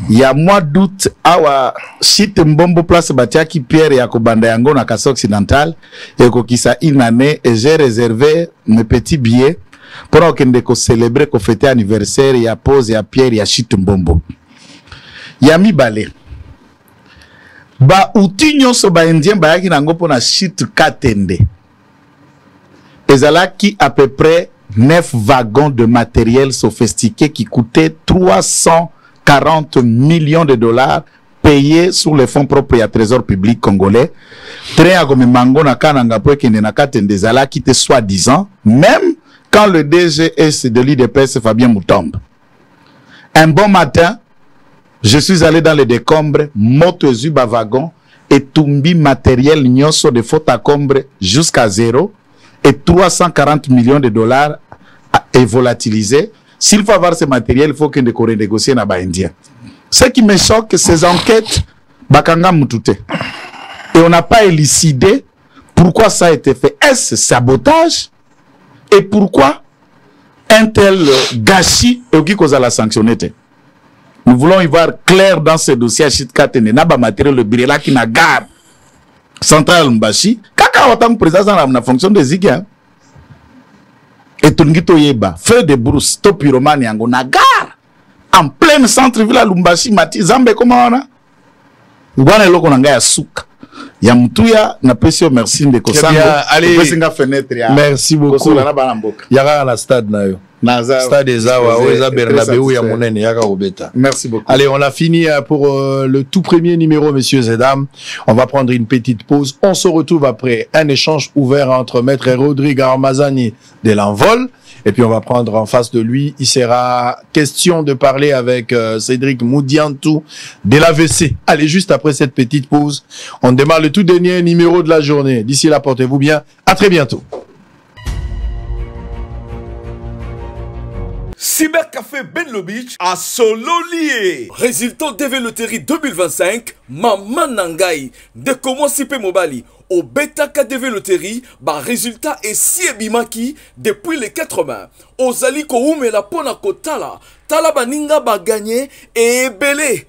S5: il y a mois d'août awa chite mbombo place batiaki Pierre ya kobanda yango na Kasa occidental et ko kisa une année et j'ai réservé mes petits billets pour qu'on célébrer, qu'on fête anniversaire, il y a pose, il y a Pierre, il y a Chite Mbombo. Il y a mi balé. Ba utinyo so ba indien ba yaki nango pona Chite Katende. Ezala qui à peu près 9 wagons de matériel sophistiqué qui coûtaient 340 millions de dollars payés sur les fonds propres à Trésor public congolais. Train à comme mango na kananga po kende na Katende ezala qui était soi-disant même quand le DGS de l'IDPS Fabien Moutombe. Un bon matin, je suis allé dans les décombres, motozu wagon et tumbi matériel nyonso de faute à combre jusqu'à zéro et 340 millions de dollars est volatilisé. S'il faut avoir ce matériel, il faut qu'on renégocie na ba indien. Ce qui me choque, ces enquêtes, bakanga mutute. Et on n'a pas élucidé Pourquoi ça a été fait? Est-ce sabotage? Et pourquoi un tel gâchis est la sanctionner? Nous voulons y voir clair dans ce dossier. Chitkatene, Naba matériel le birela qui n'a gare central Mbashi. Kaka autant président dans la fonction de Zigien. Et Tungito Yeba, feu de brousse, Topiromani, na gare en plein centre-ville à Lumbashi, Mati, Zambe, comment on a? Ngwana loko na ngaya suka. Ya mtuya na pesio merci de kosango.
S4: Allez,
S5: fenêtre ya.
S4: Merci beaucoup. Yara la stade na yo. Stade Ezawa, Oeza Bernabeu ya monene yaka Robeta.
S5: Merci beaucoup.
S4: Allez, on a fini pour le tout premier numéro, messieurs et dames. On va prendre une petite pause. On se retrouve après un échange ouvert entre Maître Rodrigue Armazani de l'Envol. Et puis on va prendre en face de lui, il sera question de parler avec Cédric Moudiantou de l'AVC. Allez, juste après cette petite pause, on démarre le tout dernier numéro de la journée. D'ici là, portez-vous bien. À très bientôt.
S1: Cybercafé Benlo Beach à Sololié. Résultat DV Loterie 2025, Maman Nangai, de comment Sipe Mobali. Au Beta KDV Loterie, résultat est si ebimaki depuis les 80. Ozali ko ume la pona kotala, tala baninga ba gagné et belé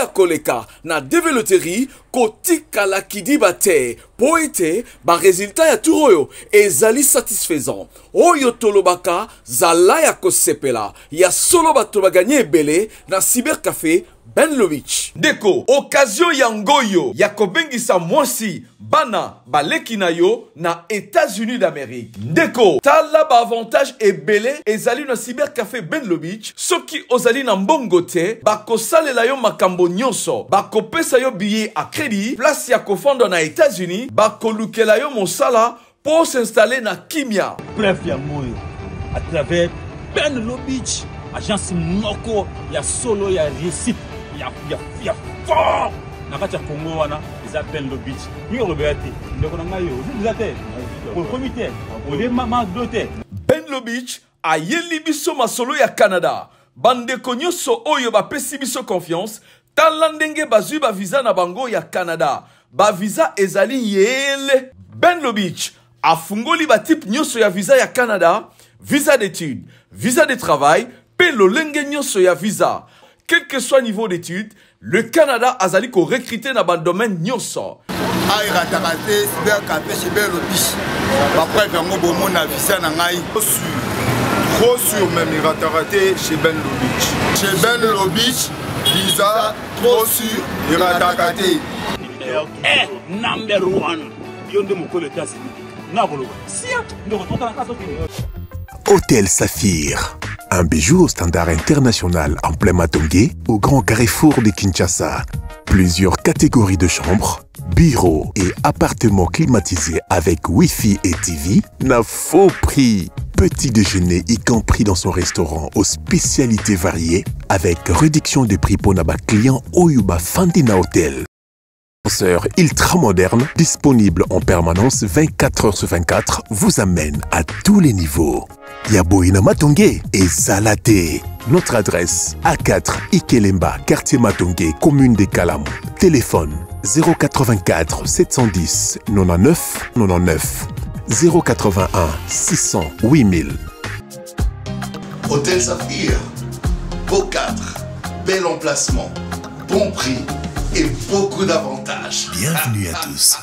S1: a koleka. Na DV Loterie, kotika la kidi bate, poete, résultat ya turoyo, ezali satisfaisant. Oyo tolobaka, zala ya kosepela, ya solo bato ba gagné belé, na Cybercafé Benlo Beach. Deko, occasion yangoyo, ya kobengisa mwasi, bana, baleki na yo, na États-Unis d'Amérique. Deko, tala ba avantage ebele, ezali na Cybercafé Benlo Beach, soki ozali na mbongo te, bakosale la yo makambo nyonso, bakopesa yo billet à crédit, place ya kofando na États-Unis, bakolukela yo mosala, pour s'installer na Kimia.
S2: Bref, ya moyo, à travers Benlo Beach, agence moko, ya solo, ya réussite. Ya fort nakati ya Congo wana eza Benlo Beach ni Roberti ndeko na ngayo uzilate au comité au mama doté
S1: Benlo Beach ayeli biso masolo ya Canada bandeko nyonso oyo bapesi biso confiance tala ndenge bazwi ba visa na bango ya Canada ba visa ezali yele Benlo Beach afungoli ba type nyonso ya visa ya Canada visa d'études visa de travail pe lolenge nyonso ya visa. Quel que soit niveau d'études, le Canada a zali ko recruter na ban domaine nyonso.
S3: Ay ratarate Cybercafé chez Benlo Beach. Ba preuve yango bomo na visa na ngai. Trop sûr même ratarate chez Benlo Beach. Chez Benlo Beach, visa trop sûr ratarate.
S2: Number one. Yonde mokolo tasi. Na bolo. Sia, ndo retourna na kaso kini.
S9: Hôtel Saphir, un bijou au standard international en plein Matongé, au grand carrefour de Kinshasa. Plusieurs catégories de chambres, bureaux et appartements climatisés avec Wi-Fi et TV, n'a faux prix. Petit déjeuner y compris dans son restaurant aux spécialités variées, avec réduction de prix pour naba client Oyuba Fandina Hotel. Ascenseur ultra moderne, disponible en permanence 24 heures sur 24, vous amène à tous les niveaux. Yaboina Matongé et Salaté. Notre adresse A4 Ikelemba, quartier Matongé, commune de Kalam. Téléphone 084 710 99 99 081 600 8000.
S10: Hôtel Saphir, beau cadre, bel emplacement, bon prix et beaucoup d'avantages.
S9: Bienvenue à tous.